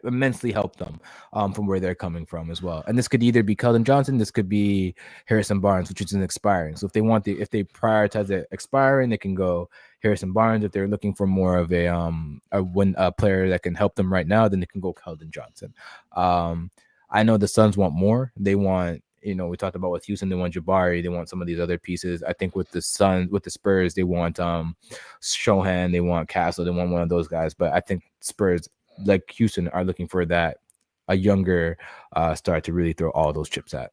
immensely help them from where they're coming from as well. And this could either be Keldon Johnson, this could be Harrison Barnes, which isn't expiring. So if they prioritize it expiring, they can go Harrison Barnes. If they're looking for more of a player that can help them right now, then they can go Keldon Johnson. I know the Suns want more. They want, we talked about with Houston, they want Jabari, they want some of these other pieces. I think with the Spurs, they want Shohan, they want Castle, they want one of those guys. But I think Spurs, like Houston, are looking for a younger star to really throw all those chips at.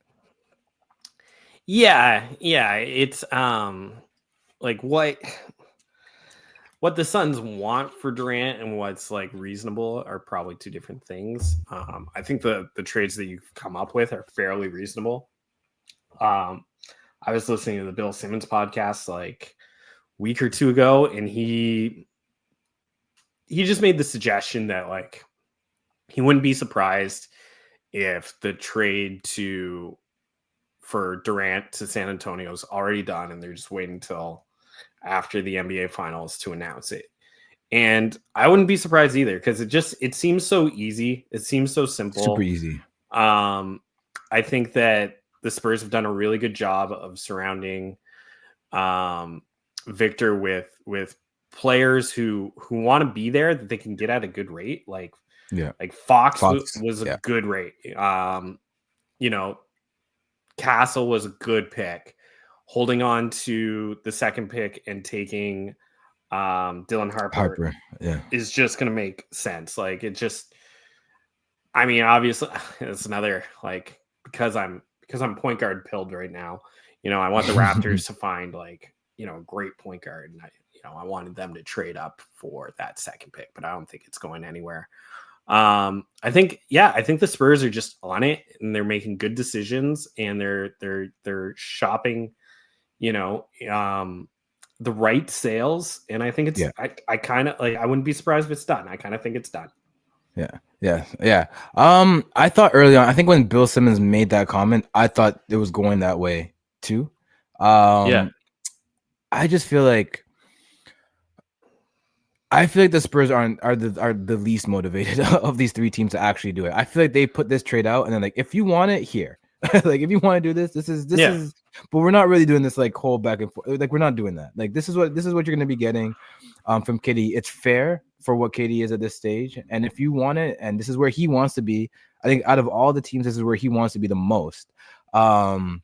Yeah, it's like what the Suns want for Durant and what's like reasonable are probably two different things. I think the trades that you've come up with are fairly reasonable. I was listening to the Bill Simmons podcast like a week or two ago, and he just made the suggestion that like he wouldn't be surprised if the trade for Durant to San Antonio is already done and they're just waiting until after the NBA Finals to announce it. And I wouldn't be surprised either, because it seems so easy. It seems so simple. Super easy. I think that the Spurs have done a really good job of surrounding Victor with players who want to be there, that they can get at a good rate. Like Fox was a good rate. Castle was a good pick. Holding on to the second pick and taking Dylan Harper is just going to make sense. Like, it just, I mean, obviously it's another, like, because I'm point guard pilled right now. I want the Raptors to find, like, a great point guard, and I wanted them to trade up for that second pick, but I don't think it's going anywhere. I think the Spurs are just on it, and they're making good decisions, and they're shopping, the right sales. And I think it's, I kind of, like, I wouldn't be surprised if it's done. I kind of think it's done. Yeah. I thought early on, I think when Bill Simmons made that comment, I thought it was going that way too. I just feel like the Spurs are the least motivated of these three teams to actually do it. I feel like they put this trade out, and then, like, if you want it, here. Like, if you want to do this is, but we're not really doing this, like, whole back and forth. Like, we're not doing that. Like, this is what you're going to be getting from KD. It's fair for what KD is at this stage, and if you want it, and this is where he wants to be, I think out of all the teams, this is where he wants to be the most. Let's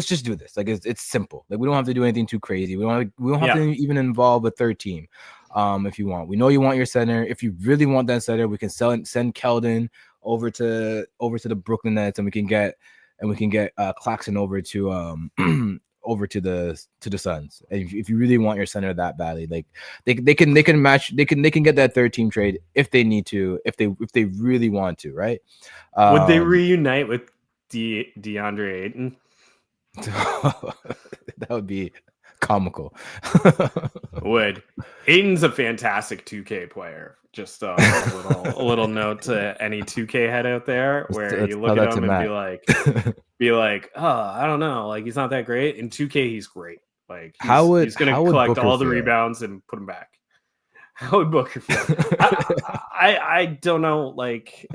just do this. Like, it's simple. Like, we don't have to do anything too crazy. We don't have to even involve a third team. If you want, we know you want your center. If you really want that center, we can send Keldon over to the Brooklyn Nets, and we can get Claxton over to over to the Suns. And if you really want your center that badly, like, they can match, they can get that third team trade if they need to, if they really want to, right? Would they reunite with DeAndre Ayton? That would be comical. Would. Ayton's a fantastic 2K player. Just a little note to any 2K head out there, where you look at him and be like, oh, I don't know, like, he's not that great. In 2K, he's great. Like, he's going to collect all the rebounds and put them back. How would Booker feel? I don't know. Like,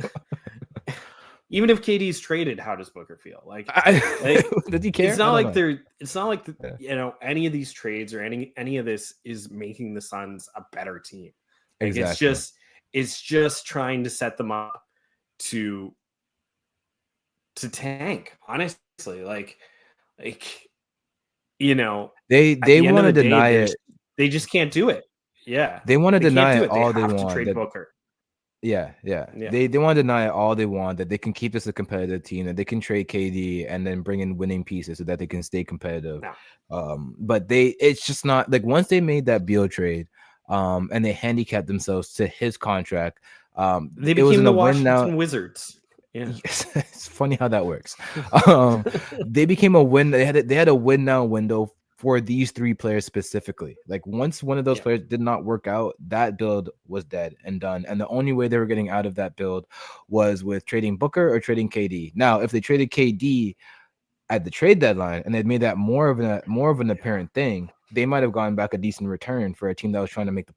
even if KD's traded, how does Booker feel? Like, does he care? It's not like any of these trades or any of this is making the Suns a better team. Like, exactly. It's just trying to set them up to tank. Honestly, like they want to deny it. They just can't do it. Yeah, they want to deny it all they want. To trade Booker. Yeah. They want to deny it all they want, that they can keep this a competitive team, that they can trade KD and then bring in winning pieces so that they can stay competitive. No. But it's just not, like, once they made that Beal trade, and they handicapped themselves to his contract, they became the Washington Wizards. Yeah, it's funny how that works. They became a win. They had a win now window for these three players specifically. Like, once one of those players did not work out, that build was dead and done. And the only way they were getting out of that build was with trading Booker or trading KD. Now, if they traded KD at the trade deadline and they'd made that more of an apparent thing, they might have gotten back a decent return for a team that was trying to make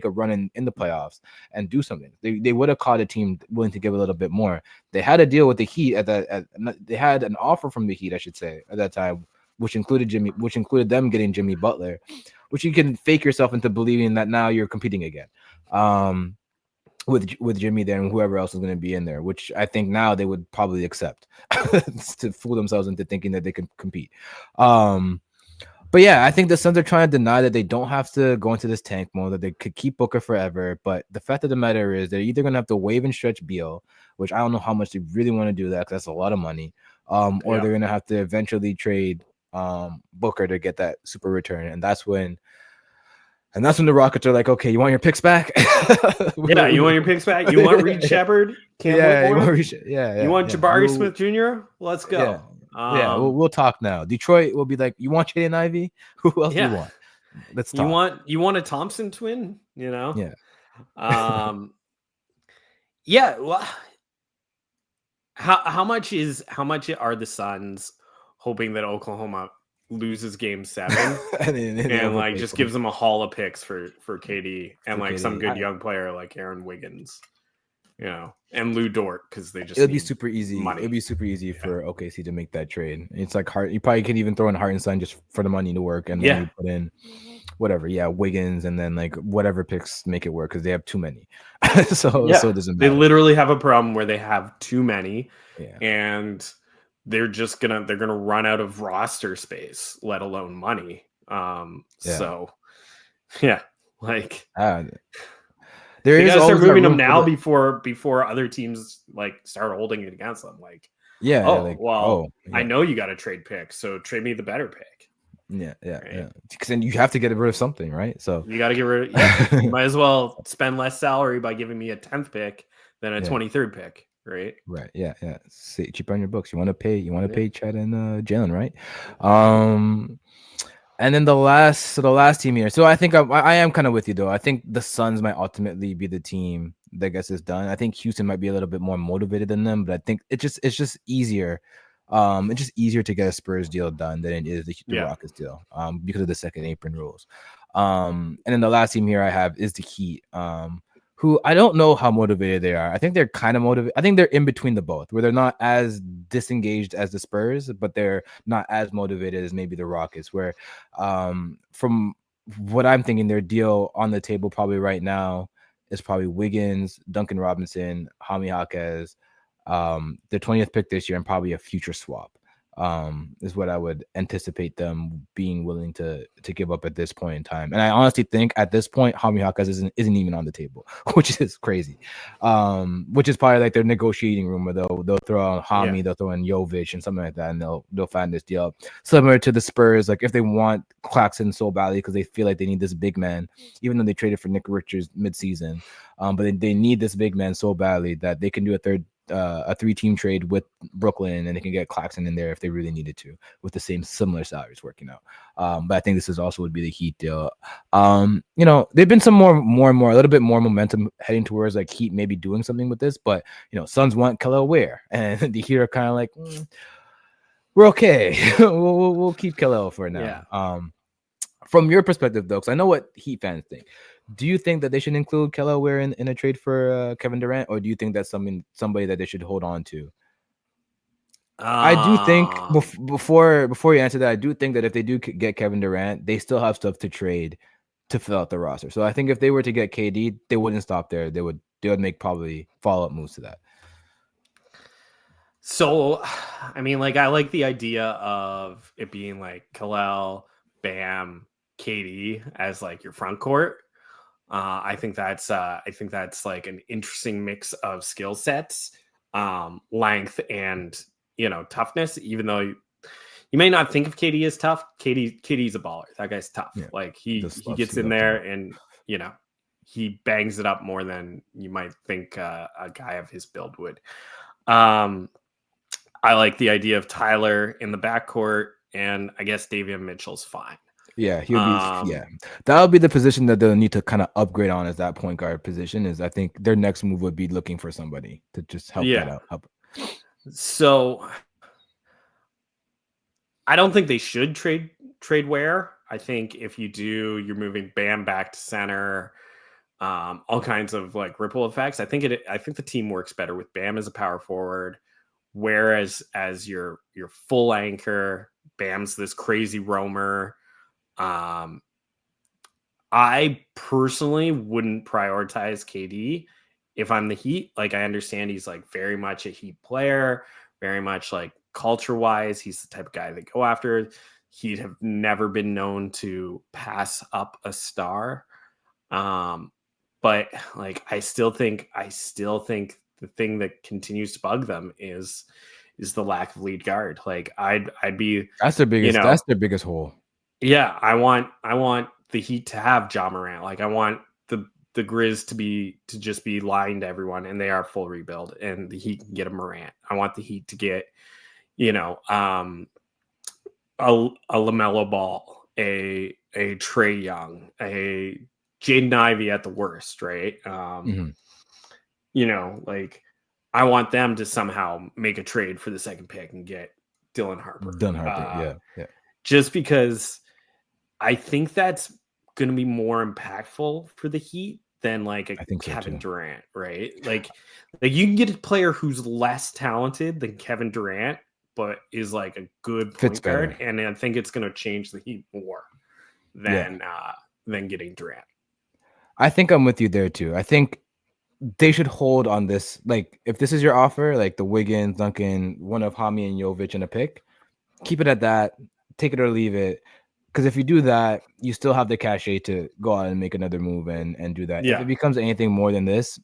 a run in the playoffs and do something. They would have caught a team willing to give a little bit more. They had a deal with the Heat they had an offer from the Heat, I should say, at that time, which included them getting Jimmy Butler, which you can fake yourself into believing that now you're competing again. With Jimmy there and whoever else is going to be in there, which I think now they would probably accept to fool themselves into thinking that they can compete. But yeah, I think the Suns are trying to deny that they don't have to go into this tank mode, that they could keep Booker forever. But the fact of the matter is they're either going to have to waive and stretch Beal, which I don't know how much they really want to do that, because that's a lot of money, or they're going to have to eventually trade Booker to get that super return. And that's when the Rockets are like, okay, you want your picks back? You want your picks back? You want Reed Shepard? You want Jabari Smith Jr.? Let's go. We'll talk now. Detroit will be like, you want Jaden Ivey? Who else do you want? Let's talk. You want a Thompson twin? Yeah. Well, how much are the Suns hoping that Oklahoma loses game 7 and like just gives them a haul of picks for KD and like KD. Some good young player like Aaron Wiggins, and Lou Dort, because they just it'd be super easy. Money. It'd be super easy for OKC to make that trade. It's like hard. You probably can even throw in Hartenstein just for the money to work, and then you put in whatever, Wiggins, and then like whatever picks make it work because they have too many. so it doesn't matter. They literally have a problem where they have too many, and they're gonna run out of roster space, let alone money. So like they gotta start moving them now before other teams like start holding it against them. Like, I know you got to trade picks, so trade me the better pick. Because then you have to get rid of something, right? So you got to get rid of. You might as well spend less salary by giving me a 10th pick than a 23rd pick, right? Right. Yeah. Say cheap on your books. You want to pay Chad and Jalen, right? And then the last team here. So I think I am kind of with you though. I think the Suns might ultimately be the team that gets this done. I think Houston might be a little bit more motivated than them, but I think it's just easier. It's just easier to get a Spurs deal done than it is the Rockets deal. Because of the second apron rules. And then the last team here I have is the Heat. Who I don't know how motivated they are. I think they're kind of motivated. I think they're in between the both, where they're not as disengaged as the Spurs, but they're not as motivated as maybe the Rockets, where from what I'm thinking, their deal on the table probably right now is probably Wiggins, Duncan Robinson, Jaime Jaquez, their 20th pick this year, and probably a future swap. Is what I would anticipate them being willing to give up at this point in time. And I honestly think at this point, Jaime Jaquez isn't even on the table, which is crazy. Which is probably like their negotiating room where they'll throw on Jaime, they'll throw in Jovic and something like that, and they'll find this deal. Similar to the Spurs, like if they want Claxton so badly because they feel like they need this big man, even though they traded for Nick Richards midseason, but they need this big man so badly that they can do a 3-team trade with Brooklyn, and they can get Claxton in there if they really needed to, with the similar salaries working out. But I think this is also would be the Heat deal. They've been some more a little bit more momentum heading towards like Heat maybe doing something with this, but Suns want Kelly Ware, and the Heat are kind of like we're okay. we'll keep Kelly for now. From your perspective, though, because I know what Heat fans think. Do you think that they should include Kelly Ware in a trade for Kevin Durant, or do you think that's somebody that they should hold on to? I do think before you answer that, I do think that if they do get Kevin Durant, they still have stuff to trade to fill out the roster. So I think if they were to get KD, they wouldn't stop there. They would make probably follow-up moves to that. So, I mean, like I like the idea of it being like Kalel, Bam, KD as like your front court. I think that's like an interesting mix of skill sets, length, and toughness. Even though you may not think of KD as tough, KD's a baller. That guy's tough. Like he gets in there and he bangs it up more than you might think a guy of his build would. I like the idea of Tyler in the backcourt, and I guess Davion Mitchell's fine. Yeah, he'll be. That'll be the position that they'll need to kind of upgrade on, as that point guard position. Is I think their next move would be looking for somebody to just help that out. So I don't think they should trade Ware. I think if you do, you're moving Bam back to center. All kinds of like ripple effects. I think the team works better with Bam as a power forward, whereas as your full anchor, Bam's this crazy roamer. I personally wouldn't prioritize KD if I'm the Heat. Like I understand he's like very much a Heat player, very much like culture-wise, he's the type of guy that go after. He'd have never been known to pass up a star. But like I still think the thing that continues to bug them is the lack of lead guard. Like I'd be that's their biggest hole. Yeah, I want the Heat to have Ja Morant. Like I want the Grizz to just be lying to everyone, and they are full rebuild, and the Heat can get a Morant. I want the Heat to get, a LaMelo Ball, a Trae Young, a Jaden Ivey at the worst, right? Like I want them to somehow make a trade for the second pick and get Dylan Harper. Yeah. just because I think that's going to be more impactful for the Heat than like a I think so Kevin too. Durant, right? Like you can get a player who's less talented than Kevin Durant, but is like a good Fits point better. guard, and I think it's going to change the Heat more than getting Durant. I think I'm with you there too. I think they should hold on this. Like, if this is your offer, like the Wiggins, Duncan, one of Hami and Jovic and a pick, keep it at that. Take it or leave it. Because if you do that, you still have the cachet to go out and make another move and do that. If Yeah. it becomes anything more than this,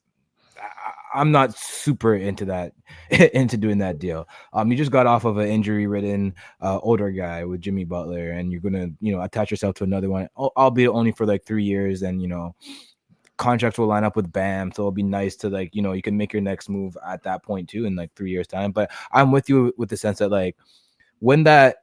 I'm not super into that, into doing that deal. You just got off of an injury-ridden older guy with Jimmy Butler, and you're gonna, attach yourself to another one, albeit only for like 3 years, and contracts will line up with Bam, so it'll be nice to like, you can make your next move at that point too in like 3 years time. But I'm with you with the sense that like when that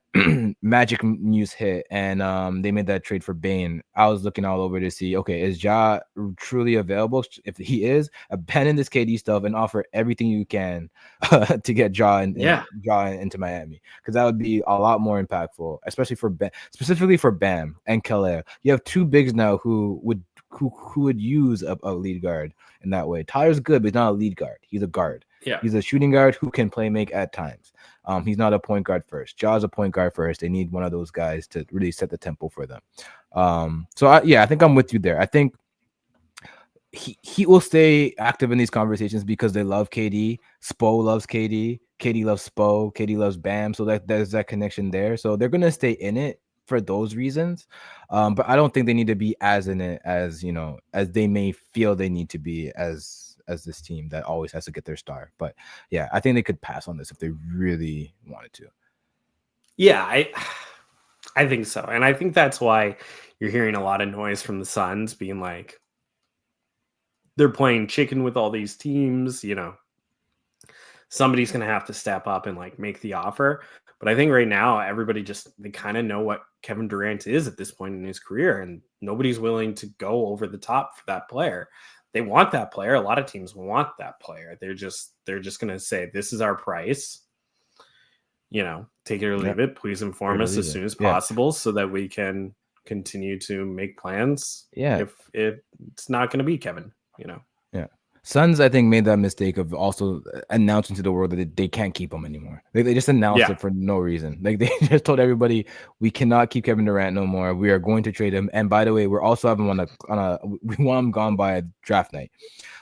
Magic news hit and they made that trade for Bane, I was looking all over to see, okay, is Ja truly available? If he is, abandon this KD stuff and offer everything you can to get Ja into Miami, because that would be a lot more impactful, especially for specifically for Bam and Keller. You have two bigs now who would use a lead guard in that way. Tyler's good, but he's not a lead guard. He's a guard. Yeah. He's a shooting guard who can play make at times. He's not a point guard first. Ja's a point guard first. They need one of those guys to really set the tempo for them. I think I'm with you there. I think he will stay active in these conversations because they love KD. Spo loves KD. KD loves Spo. KD loves Bam. So that there's that connection there. So they're gonna stay in it for those reasons. But I don't think they need to be as in it as as they may feel they need to be as this team that always has to get their star. But yeah, I think they could pass on this if they really wanted to. Yeah, I think so. And I think that's why you're hearing a lot of noise from the Suns being like, they're playing chicken with all these teams, somebody's going to have to step up and like make the offer. But I think right now, everybody they kind of know what Kevin Durant is at this point in his career, and nobody's willing to go over the top for that player. They want that player. A lot of teams want that player. They're just going to say, this is our price. Take it or leave it. Please inform us as soon as possible so that we can continue to make plans. Yeah. If it's not going to be Kevin, Yeah. Suns, I think, made that mistake of also announcing to the world that they can't keep him anymore. They just announced it for no reason. Like they just told everybody, we cannot keep Kevin Durant no more. We are going to trade him. And by the way, we're also having we want him gone by draft night.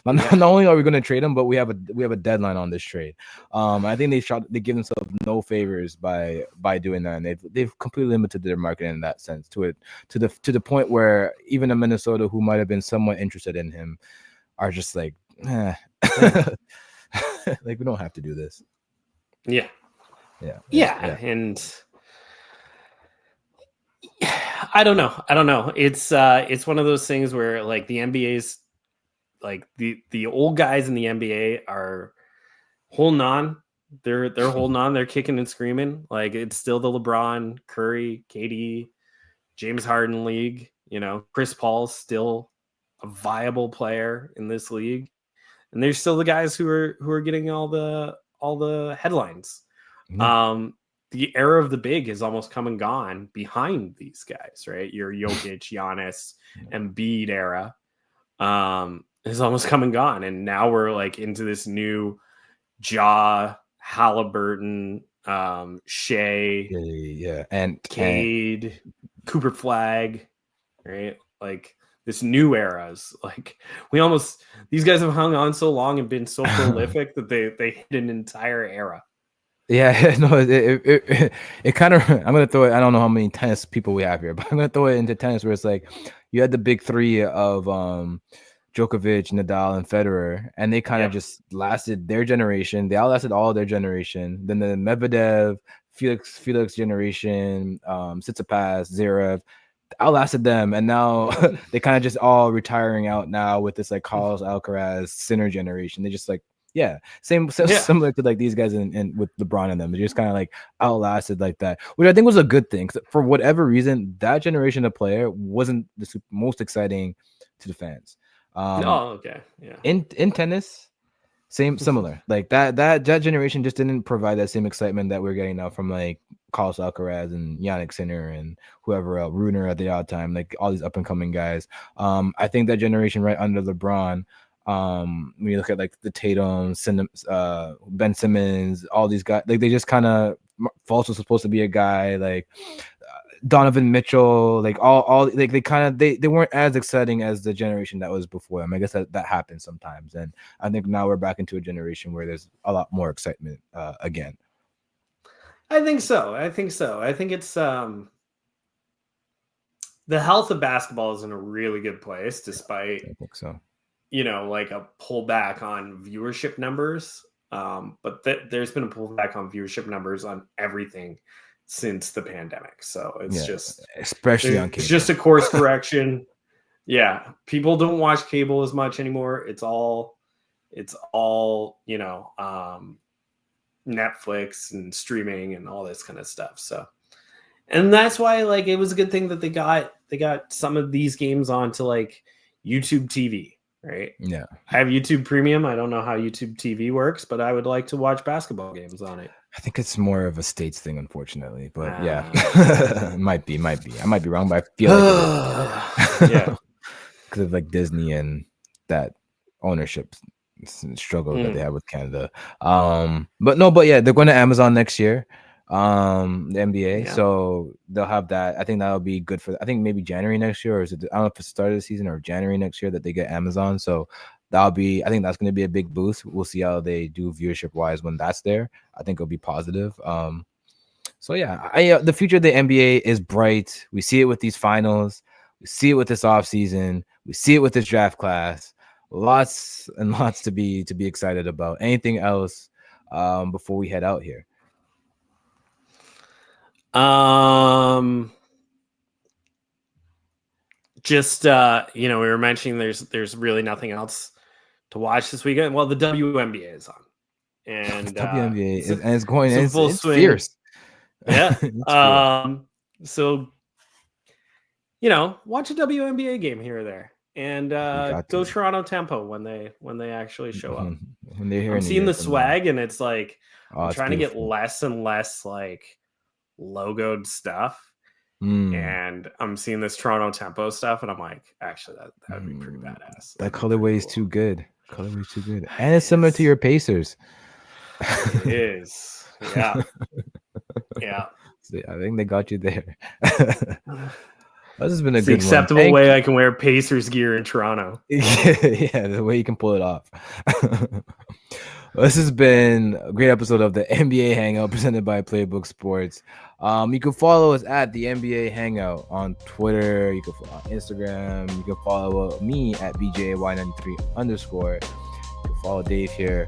Not only are we going to trade him, but we have a deadline on this trade. I think they give themselves no favors by doing that, and they've completely limited their marketing in that sense to the point where even a Minnesota who might have been somewhat interested in him are just like, like we don't have to do this. Yeah. And I don't know. It's one of those things where like the NBA's like the old guys in the NBA are holding on. They're holding on. They're kicking and screaming. Like it's still the LeBron, Curry, KD, James Harden league. Chris Paul's still a viable player in this league, and there's still the guys who are getting all the headlines. The era of the big is almost come and gone behind these guys, right? Your Jokic, Giannis, Embiid era is almost come and gone, and now we're like into this new Halliburton, Shea, and Cade, Cooper Flag, right? Like this new era is like these guys have hung on so long and been so prolific that they hit an entire era. Yeah, no, it kind of. I'm gonna throw it. I don't know how many tennis people we have here, but I'm gonna throw it into tennis where it's like you had the big three of Djokovic, Nadal, and Federer, and they kind of just lasted their generation. They outlasted all their generation. Then the Medvedev, Felix generation, Tsitsipas, Zverev, outlasted them, and now they kind of just all retiring out now with this like Carlos Alcaraz, Sinner generation. They just like. Yeah, similar to like these guys in with LeBron and them. They just kind of like outlasted like that, which I think was a good thing. For whatever reason, that generation of player wasn't the most exciting to the fans. Okay, yeah. In tennis, similar. Like that generation just didn't provide that same excitement that we're getting now from like Carlos Alcaraz and Yannick Sinner and whoever else, Runer at the odd time, like all these up and coming guys. I think that generation right under LeBron, when you look at like the Tatum, Ben Simmons, all these guys, like they just kind of, Fultz was supposed to be a guy, like Donovan Mitchell, like all like they kind of they weren't as exciting as the generation that was before them. I guess that happens sometimes, and I think now we're back into a generation where there's a lot more excitement again. I think so. I think it's the health of basketball is in a really good place, despite I think so. Like a pullback on viewership numbers. But there's been a pullback on viewership numbers on everything since the pandemic. So it's just, especially on cable. It's just a course correction. Yeah. People don't watch cable as much anymore. It's all, Netflix and streaming and all this kind of stuff. So, and that's why like it was a good thing that they got some of these games onto like YouTube TV, right? Yeah. I have YouTube Premium. I don't know how YouTube TV works, but I would like to watch basketball games on it. I think it's more of a States thing, unfortunately. But yeah, might be. I might be wrong, but I feel like yeah, because of like Disney and that ownership struggle that they have with Canada. But yeah, they're going to Amazon next year. The NBA, so they'll have that. I think that'll be good for. I think maybe January next year, or is it? I don't know if it's the start of the season or January next year that they get Amazon. So that'll be. I think that's going to be a big boost. We'll see how they do viewership wise when that's there. I think it'll be positive. So yeah, the future of the NBA is bright. We see it with these finals. We see it with this offseason. We see it with this draft class. Lots and lots to be excited about. Anything else before we head out here? Just we were mentioning there's really nothing else to watch this weekend. Well, the WNBA is on, and WNBA is, and it's going. It's full swing. Fierce. Yeah. So watch a WNBA game here or there, and go Toronto Tempo when they actually show up. When they're here, I'm seeing the swag, and it's like I'm trying to get less and less like logoed stuff. And I'm seeing this Toronto Tempo stuff, and I'm like, actually, that would be pretty badass. That colorway is too good. Colorway too good, and it's similar to your Pacers. It is, yeah, yeah. So I think they got you there. This has been a it's good the acceptable way I can wear Pacers gear in Toronto. Yeah, the way you can pull it off. This has been a great episode of the NBA Hangout presented by Playbook Sports. You can follow us at the NBA Hangout on Twitter. You can follow on Instagram. You can follow me at BJY93_. You can follow Dave here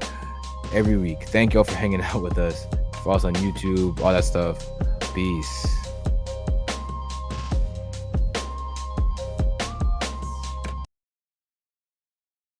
every week. Thank y'all for hanging out with us. Follow us on YouTube, all that stuff. Peace.